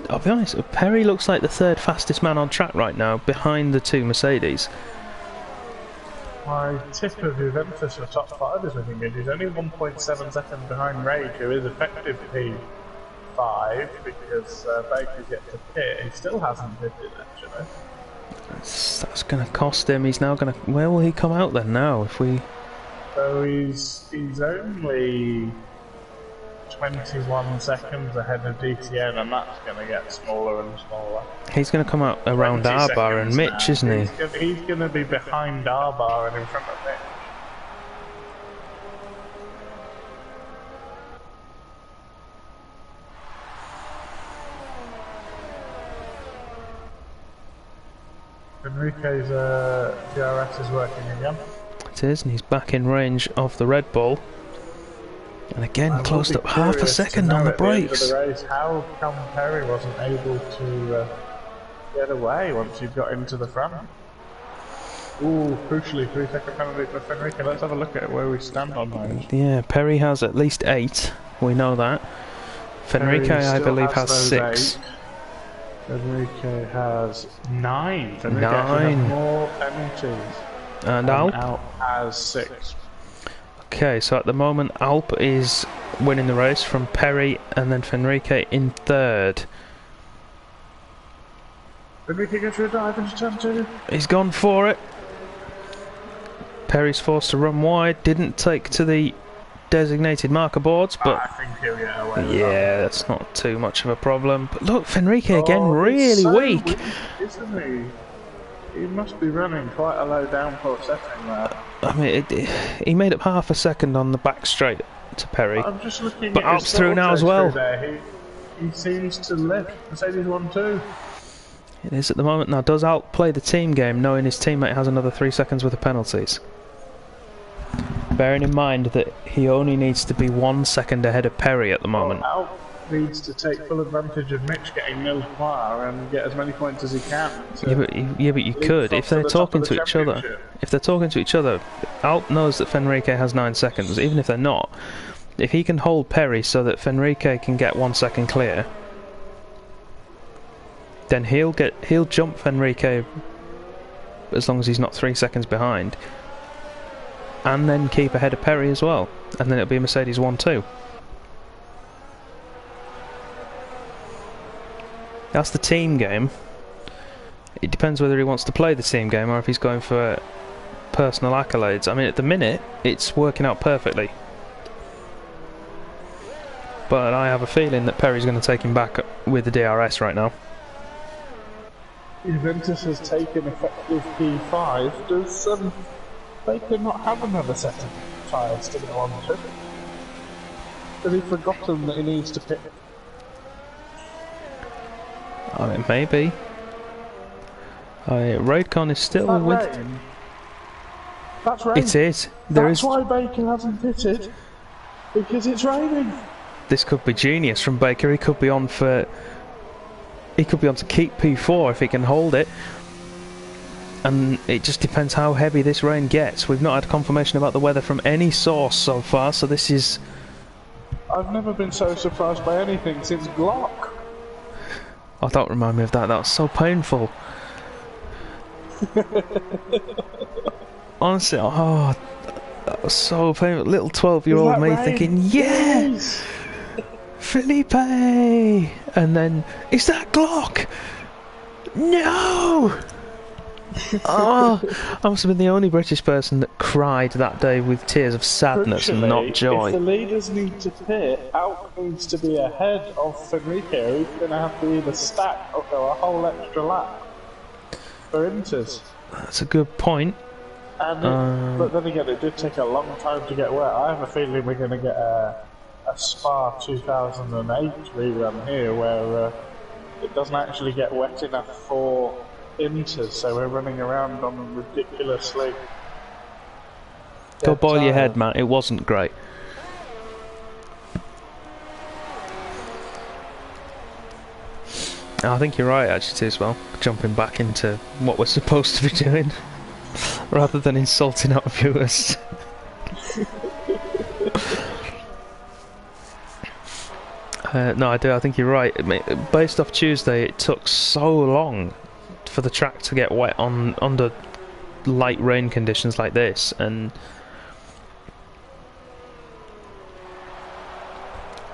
I'll be honest, Perry looks like the third fastest man on track right now, behind the 2 Mercedes. My tip of Juventus for top 5 is looking good. He's only 1.7 seconds behind Rage, who is effective P5, because Baker's yet to pit. He still hasn't pitted, actually. That's going to cost him. He's now going to... Where will he come out then now, if we... So he's only 21 seconds ahead of DTN, and that's going to get smaller and smaller. He's going to come out around Arbar and Mitch, isn't he? He's going to be behind Arbar and in front of Mitch. Enrique's DRS is working again. It is, and he's back in range of the Red Bull. And again, closed up half a second on the brakes. The race, how come Perry wasn't able to get away once he got into the front? Ooh, crucially, 3-second penalty for Enrique. Let's have a look at where we stand on those. Yeah, Perry has at least 8. We know that. Enrique, I believe, has 6. Enrique has 9. Enrique 9. has more penalties. And Alp? Alp has 6. Okay, so at the moment Alp is winning the race from Perry and then Fenrique in 3rd. Enrique gets rid of dive into turn 2. He's gone for it. Perry's forced to run wide, didn't take to the designated marker boards, but I think he'll get away with yeah, that's not too much of a problem. But look, Fenrique again, really so weak. Isn't he? He must be running quite a low downforce setting there. I mean, he made up half a second on the back straight to Perry. I'm just looking but at Alp's through now as well. He seems to lift. Mercedes 1-2. It is at the moment. Now, does Alp play the team game knowing his teammate has another 3 seconds worth of penalties? Bearing in mind that he only needs to be 1 second ahead of Perry at the moment. Well, Alp needs to take full advantage of Mitch getting nil far and get as many points as he can. Yeah, but you could if they're talking to each other. If they're talking to each other, Alp knows that Fenrique has 9 seconds. Even if they're not, if he can hold Perry so that Fenrique can get 1 second clear, then he'll jump Fenrique as long as he's not 3 seconds behind, and then keep ahead of Perry as well, and then it'll be Mercedes 1-2. That's the team game. It depends whether he wants to play the team game or if he's going for personal accolades. I mean, at the minute, it's working out perfectly. But I have a feeling that Perry's going to take him back with the DRS right now. Juventus has taken effective P5. Does Baker not have another set of tyres to go on to? Has he forgotten that he needs to pick? I mean, maybe. Raidcon is still with... Rain? That's rain. It is. That's why Baker hasn't pitted. Because it's raining. This could be genius from Baker. He could be on to keep P4 if he can hold it. And it just depends how heavy this rain gets. We've not had confirmation about the weather from any source so far, so this is... I've never been so surprised by anything since Glock. Oh, don't remind me of that. That was so painful. Honestly, oh, that was so painful. Little 12-year-old me thinking, yes! Felipe! And then, is that Glock? No! Oh, I must have been the only British person that cried that day with tears of sadness and not joy. If the leaders need to pit, Alp needs to be ahead of Fenrique, who's going to have to either stack or go a whole extra lap for Inters. That's a good point. And but then again, it did take a long time to get wet. I have a feeling we're going to get a Spa 2008 rerun here, where it doesn't actually get wet enough for Inters, so we're running around on ridiculously. Go boil your head, man. It wasn't great. I think you're right, actually, too, as well. Jumping back into what we're supposed to be doing, rather than insulting our viewers. No, I do. I think you're right. Based off Tuesday, it took so long for the track to get wet under light rain conditions like this, and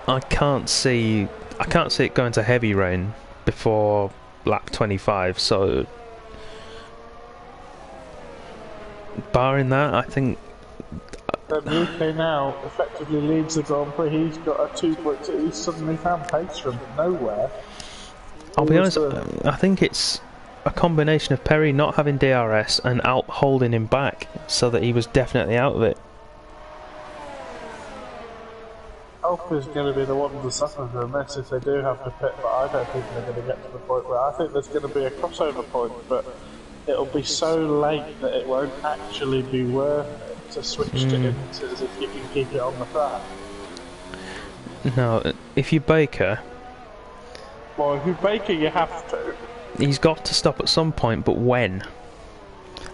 I can't see it going to heavy rain before lap 25. So, barring that, I think. Enrique now effectively leads the Grand Prix. He's got a 2.2. He's suddenly found pace from nowhere. I'll be honest. I think it's a combination of Perry not having DRS and Alp holding him back, so that he was definitely out of it. Alp is going to be the one to suffer from this if they do have to pit, but I don't think they're going to get to the point where I think there's going to be a crossover point, but it'll be so late that it won't actually be worth it to switch to inters if you can keep it on the track. No, if you Baker, Well, if you Baker, you have to. he's got to stop at some point, but when?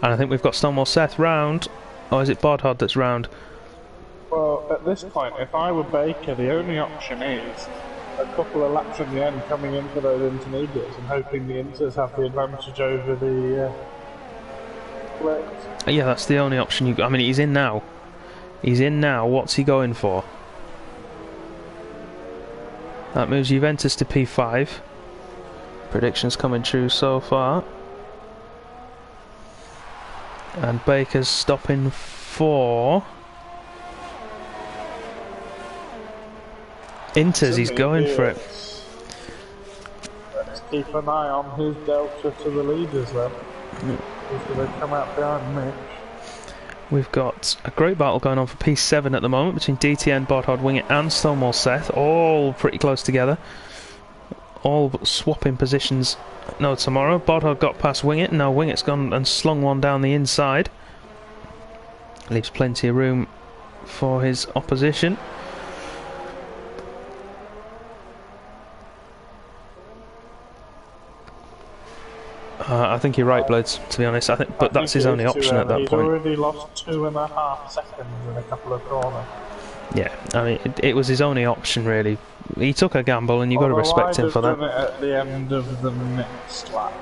And I think we've got Stonewall Seth round, or is it Bodhod that's round? Well, at this point, if I were Baker, the only option is a couple of laps from the end coming in for those intermediates and hoping the inters have the advantage over the flicks. Yeah, that's the only option you... I mean, he's in now. He's in now. What's he going for? That moves Juventus to P5. Predictions coming true so far. And Baker's stopping for... Inters, he's going for it. Let's keep an eye on his delta to the leaders then. Because they come out behind Mitch. We've got a great battle going on for P7 at the moment between DTN, Bodhod, Wingit and Stonewall Seth, all pretty close together. All swapping positions. No, tomorrow Bodhod got past Wingit, now Wingit's gone and slung one down the inside. Leaves plenty of room for his opposition. I think you're right, Blades, to be honest. But that's his only option at that point. He's already lost 2.5 seconds in a couple of corners. Yeah, I mean, it was his only option, really. He took a gamble, and you've got to respect him for that. I'd have done it at the end of the next lap.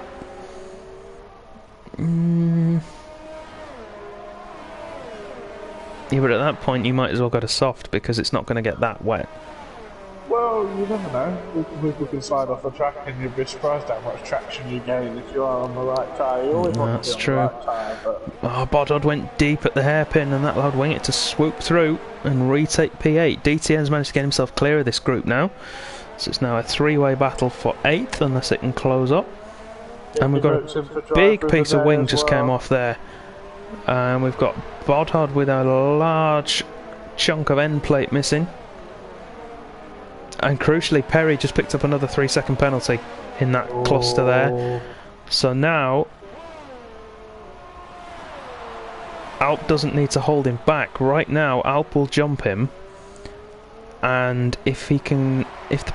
Yeah, but at that point, you might as well go to soft, because it's not going to get that wet. Well, you never know. People can slide off the track and you'd be surprised how much traction you gain if you are on the right tyre. You always want to be on the right tyre, but... Oh, Bodhod went deep at the hairpin and that allowed Wingit to swoop through and retake P8. DTN's managed to get himself clear of this group now. So it's now a three-way battle for 8th unless it can close up. Yeah, and we've got a big piece of wing just came off there. And we've got Bodhod with a large chunk of end plate missing. And crucially, Perry just picked up another 3-second penalty in that cluster there. So now Alp doesn't need to hold him back. Right now, Alp will jump him, and if the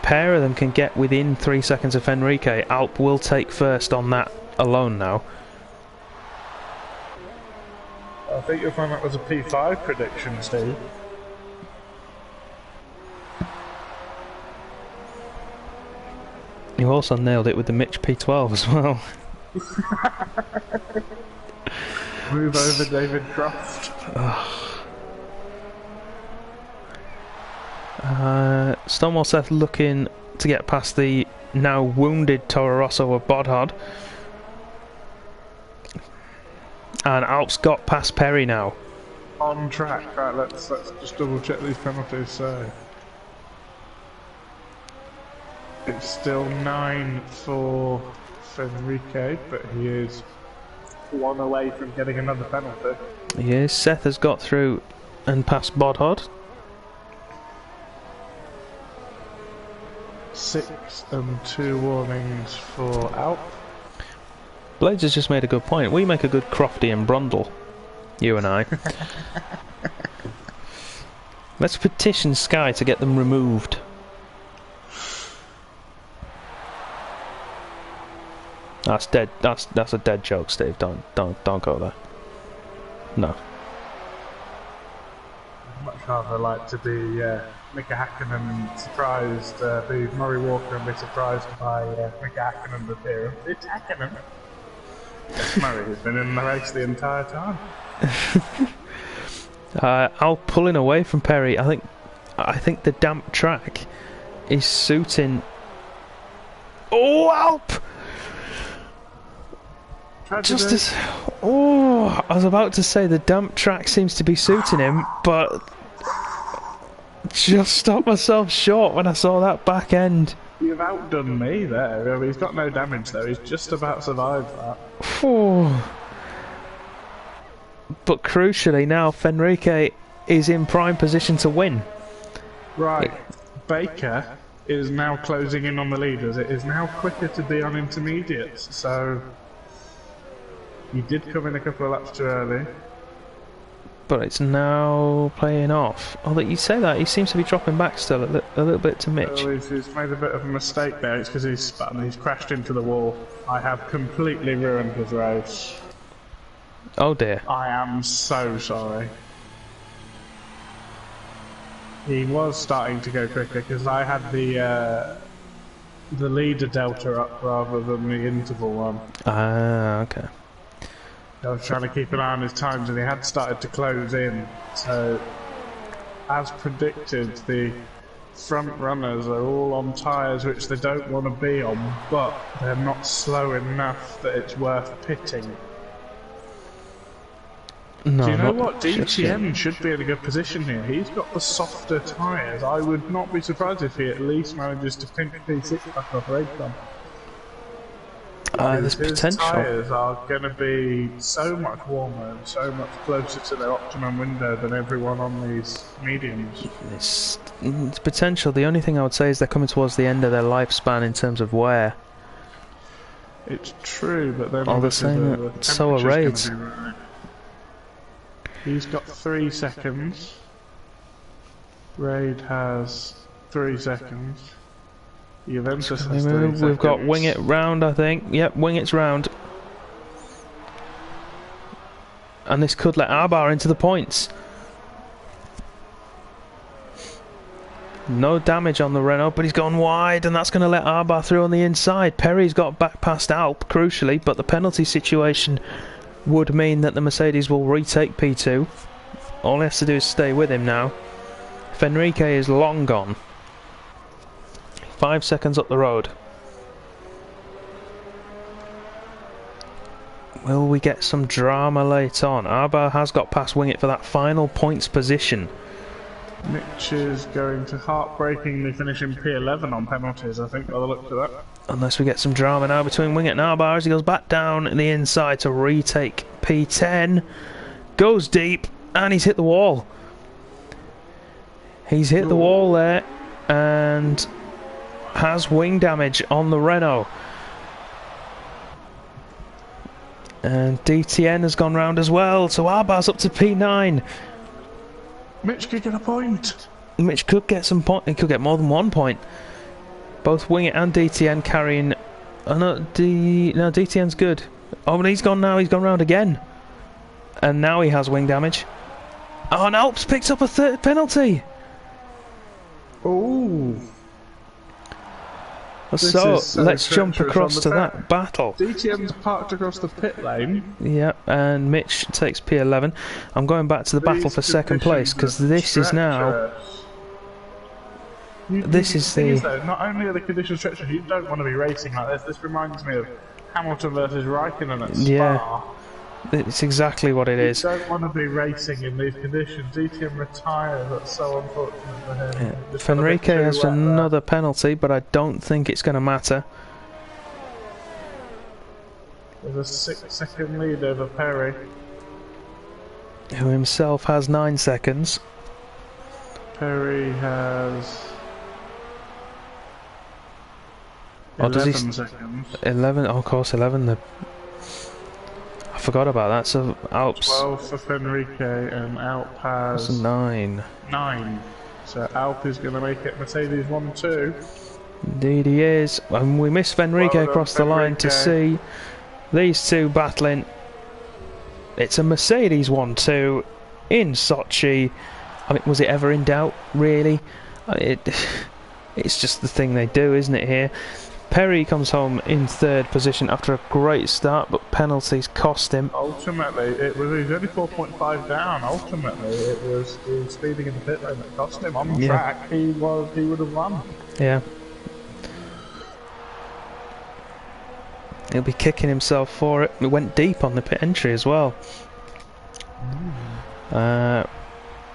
pair of them can get within 3 seconds of Enrique, Alp will take first on that alone now. I think you'll find that was a P5 prediction, Steve. You also nailed it with the Mitch P12 as well. Move over David Croft. Stonewall Seth looking to get past the now wounded Toro Rosso of Bodhod. And Alp's got past Perry now. On track. Right, let's just double check these penalties. So it's still 9 for Enrique, but he is 1 away from getting another penalty. He is. Seth has got through and past Bodhod. 6 and 2 warnings for Alp. Blades has just made a good point. We make a good Crofty and Brundle, you and I. Let's petition Sky to get them removed. That's dead. That's a dead joke, Steve. Don't go there. No. I'd much rather like to be Mika Hakkinen surprised, be Murray Walker and be surprised by Mika Hakkinen's appearance. It's Hakkinen. Murray has been in the race the entire time. Al pulling away from Perry. I think the damp track is suiting. Oh, Alp! Just as... Oh, I was about to say the damp track seems to be suiting him, but just stopped myself short when I saw that back end. You've outdone me there. I mean, he's got no damage though. He's just about survived that. Oh. But crucially now, Fenrique is in prime position to win. Right. Baker is now closing in on the leaders. It is now quicker to be on intermediates, so... You did come in a couple of laps too early. But it's now playing off. Although you say that, he seems to be dropping back still a little bit to Mitch. Well, he's made a bit of a mistake there. It's because he's spun. He's crashed into the wall. I have completely ruined his race. Oh dear. I am so sorry. He was starting to go quicker because I had the leader delta up rather than the interval one. Ah, okay. I was trying to keep an eye on his times and he had started to close in. So, as predicted, the front runners are all on tyres which they don't want to be on, but they're not slow enough that it's worth pitting. No, do you know what? DTM should be in a good position here. He's got the softer tyres. I would not be surprised if he at least manages to pink P6 back off race time. There's his potential. tyres are going to be so much warmer and so much closer to their optimum window than everyone on these mediums. It's potential. The only thing I would say is they're coming towards the end of their lifespan in terms of wear. It's true, but then they're saying that so are raids. Right. He's got 3 seconds. Raid has 3 seconds. Juventus has 3 seconds. We've got Wing It round, I think. Yep, Wing It's round. And this could let Arbar into the points. No damage on the Renault, but he's gone wide, and that's going to let Arbar through on the inside. Perry's got back past Alp, crucially, but the penalty situation would mean that the Mercedes will retake P2. All he has to do is stay with him now. Fenrique is long gone. 5 seconds up the road. Will we get some drama late on? Arbar has got past Wing It for that final points position. Mitch is going to heartbreakingly finish in P11 on penalties, I think, by the looks of that. Unless we get some drama now between Wing It and Arbar as he goes back down the inside to retake P10. Goes deep, and he's hit the wall. He's hit the wall there, and has wing damage on the Renault. And DTN has gone round as well, so Arbar's up to P9. Mitch could get a point. Mitch could get some point. He could get more than 1 point. Both Wing It and DTN carrying. Oh no, DTN's good. Oh, but he's gone now. He's gone round again, and now he has wing damage. Oh, and Alps picked up a third penalty. Ooh. So let's jump across to that battle. DTM's parked across the pit lane. Yep, and Mitch takes P11. I'm going back to the battle for second place because this is now. This is the. Not only are the conditions treacherous, you don't want to be racing like this. This reminds me of Hamilton versus Raikkonen at Spa. Yeah, it's exactly what it is. You don't want to be racing in these conditions. DTM retires. That's so unfortunate for him. Yeah. Fenrique has another penalty, but I don't think it's going to matter. There's a 6-second lead over Perry, who himself has 9 seconds. Perry has 11 seconds. 11, oh, of course, 11. I forgot about that. So Alps 12 for Fenrique, and Alp has 9. 9. So Alp is going to make it Mercedes 1-2. Indeed he is. And we miss Fenrique across the line to see these two battling. It's a Mercedes 1-2 in Sochi. I mean, was it ever in doubt, really? It's just the thing they do, isn't it, here? Perry comes home in 3rd position after a great start, but penalties cost him. Ultimately, he was only 4.5 down. Ultimately, it was the speeding in the pit lane that cost him. On track, he would have won. Yeah. He'll be kicking himself for it. It went deep on the pit entry as well.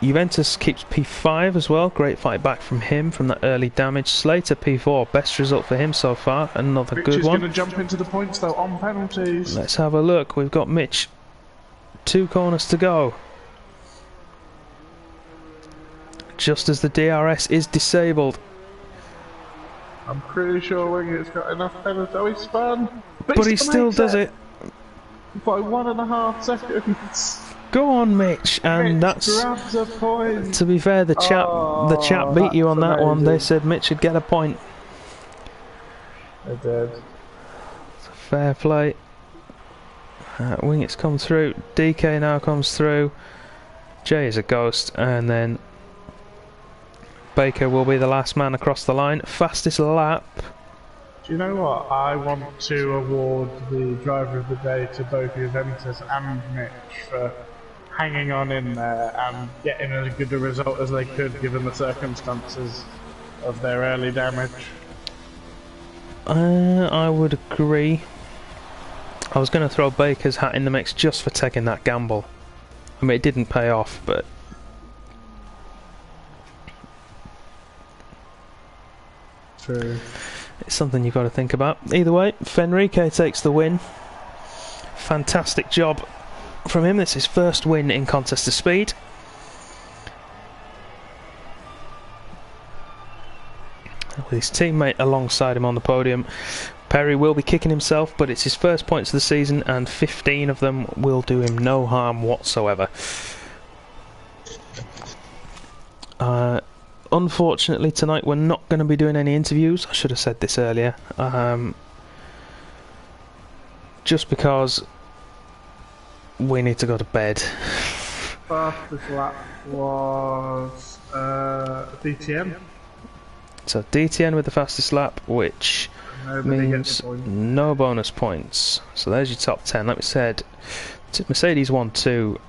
Juventus keeps P5 as well. Great fight back from him from that early damage. Slater P4, best result for him so far. Another Mitch good one. Mitch is going to jump into the points though on penalties. Let's have a look. We've got Mitch. 2 corners to go. Just as the DRS is disabled. I'm pretty sure Wing It's got enough penalties. Oh, he spun! But he still does it. by 1.5 seconds. Go on, Mitch, and Mitch that's. grabs a point. To be fair, the chap beat you on that amazing. one. They said Mitch should get a point. They did. Fair play. Wingett's come through. DK now comes through. Jay is a ghost, and then Baker will be the last man across the line. Fastest lap. Do you know what? I want to award the driver of the day to both Juventus and Mitch for hanging on in there and getting as good a result as they could given the circumstances of their early damage. I would agree. I was going to throw Baker's hat in the mix just for taking that gamble. I mean, it didn't pay off, but... True. It's something you've got to think about. Either way, Fenrique takes the win. Fantastic job from him. This is his first win in Contest of Speed. With his teammate alongside him on the podium. Perry will be kicking himself, but it's his first points of the season, and 15 of them will do him no harm whatsoever. Unfortunately, tonight we're not going to be doing any interviews. I should have said this earlier. Just because we need to go to bed. Fastest lap was DTM. So DTN with the fastest lap, which means no bonus points. So there's your top 10. Like we said, Mercedes 1-2,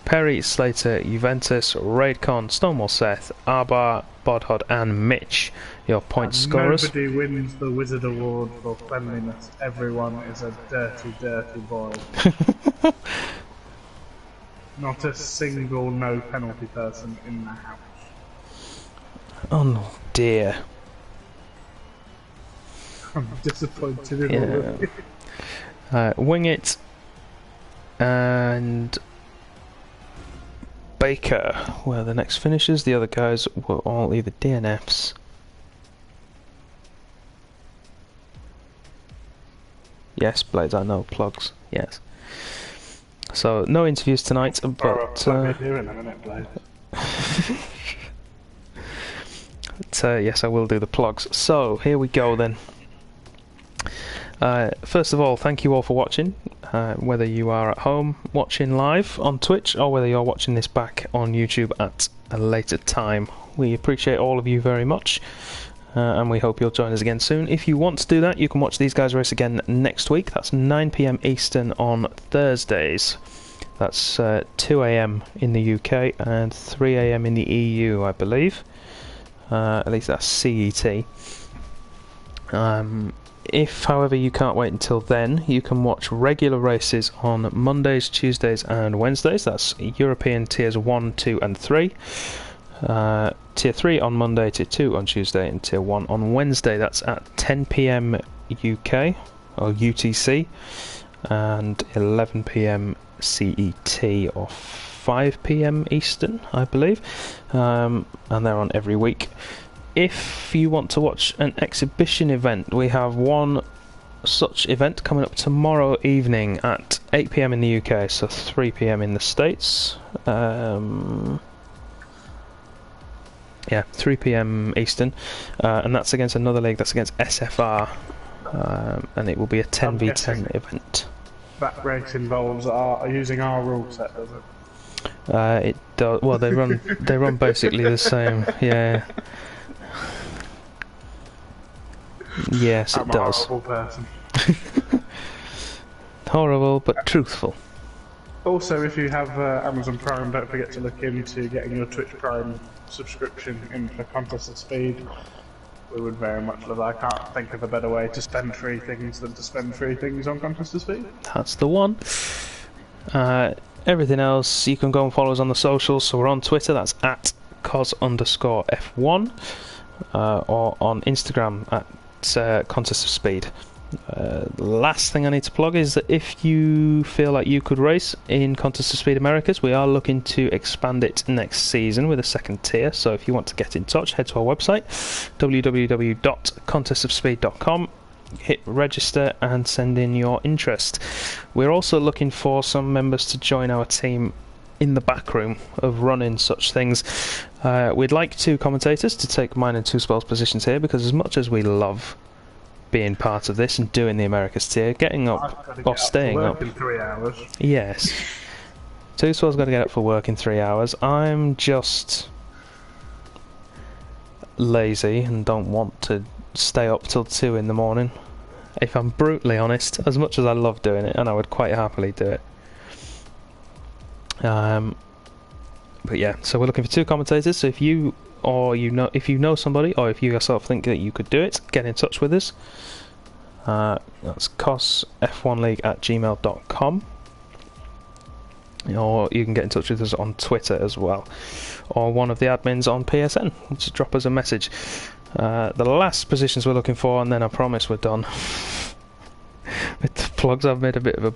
Perry, Slater, Juventus, Raidcon, Stonewall Seth, Arbar, Bodhod and Mitch, your point scorers. Nobody wins the Wizard Award for cleanliness. Everyone is a dirty, dirty boy. Not a single no penalty person in the house. Oh dear. I'm disappointed in all of you. Wing It and Baker were the next finishers. The other guys were all either DNFs. Yes, Blades, I know, plugs, yes. So, no interviews tonight, but... yes, I will do the plugs. So, here we go then. First of all, thank you all for watching, whether you are at home watching live on Twitch or whether you're watching this back on YouTube at a later time. We appreciate all of you very much, and we hope you'll join us again soon. If you want to do that, you can watch these guys race again next week. That's 9 PM Eastern on Thursdays. That's 2 AM in the UK and 3 AM in the EU, I believe. At least that's CET. If, however, you can't wait until then, you can watch regular races on Mondays, Tuesdays and Wednesdays. That's European Tiers 1, 2 and 3. Tier 3 on Monday, Tier 2 on Tuesday and Tier 1 on Wednesday. That's at 10 PM UK, or UTC, and 11 PM CET, or 5 PM Eastern, I believe. And they're on every week. If you want to watch an exhibition event, we have one such event coming up tomorrow evening at 8 PM in the UK, so 3 PM in the States. Yeah, 3 PM Eastern, and that's against another league, that's against SFR, and it will be a 10v10 event. That race involves using our rule set, does it? It does. Well, they run basically the same. Yeah. Yes, it does. I'm a horrible person. Horrible, but truthful. Also, if you have Amazon Prime, don't forget to look into getting your Twitch Prime subscription in for Contest of Speed. We would very much love that. I can't think of a better way to spend free things than to spend free things on Contest of Speed. That's the one. Everything else, you can go and follow us on the socials. So we're on Twitter, that's at cos_f1, or on Instagram at Contest of Speed. The last thing I need to plug is that if you feel like you could race in Contest of Speed Americas, we are looking to expand it next season with a second tier. So if you want to get in touch, head to our website, www.contestofspeed.com. hit register and send in your interest. We're also looking for some members to join our team in the back room of running such things. We'd like 2 commentators to take mine and 2 spells positions here, because as much as we love being part of this and doing the Americas tier, getting up or staying up in 3 hours. Yes. 2 spells got to get up for work in 3 hours. I'm just lazy and don't want to stay up till 2 in the morning. If I'm brutally honest, as much as I love doing it, and I would quite happily do it. But yeah, so we're looking for 2 commentators. So if you know somebody, or if you yourself think that you could do it, get in touch with us. That's cosf1league@gmail.com, or you can get in touch with us on Twitter as well, or one of the admins on PSN. Just drop us a message. The last positions we're looking for, and then I promise we're done. With the plugs, I've made a bit of a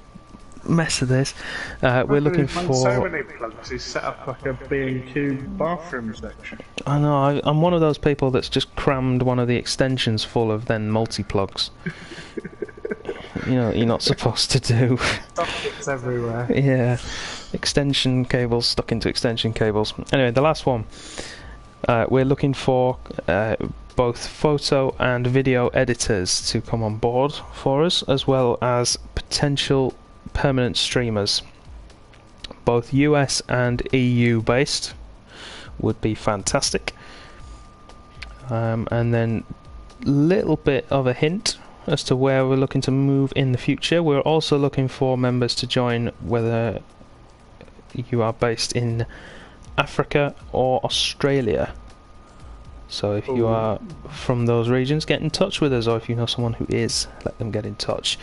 mess of this. We're looking for so many plugs. He's set up like a B&Q bathroom section. I know, I'm one of those people that's just crammed one of the extensions full of then multi-plugs. You know, you're not supposed to do. Sockets everywhere. Yeah, extension cables stuck into extension cables. Anyway, the last one. We're looking for both photo and video editors to come on board for us, as well as potential permanent streamers. Both US and EU based would be fantastic. And then little bit of a hint as to where we're looking to move in the future. We're also looking for members to join, whether you are based in Africa or Australia. So if you are from those regions, get in touch with us, or if you know someone who is, let them get in touch.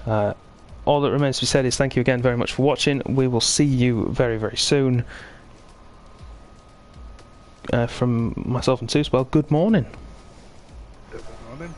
All that remains to be said is thank you again very much for watching. We will see you very, very soon. From myself and Suspel, good morning. Good morning.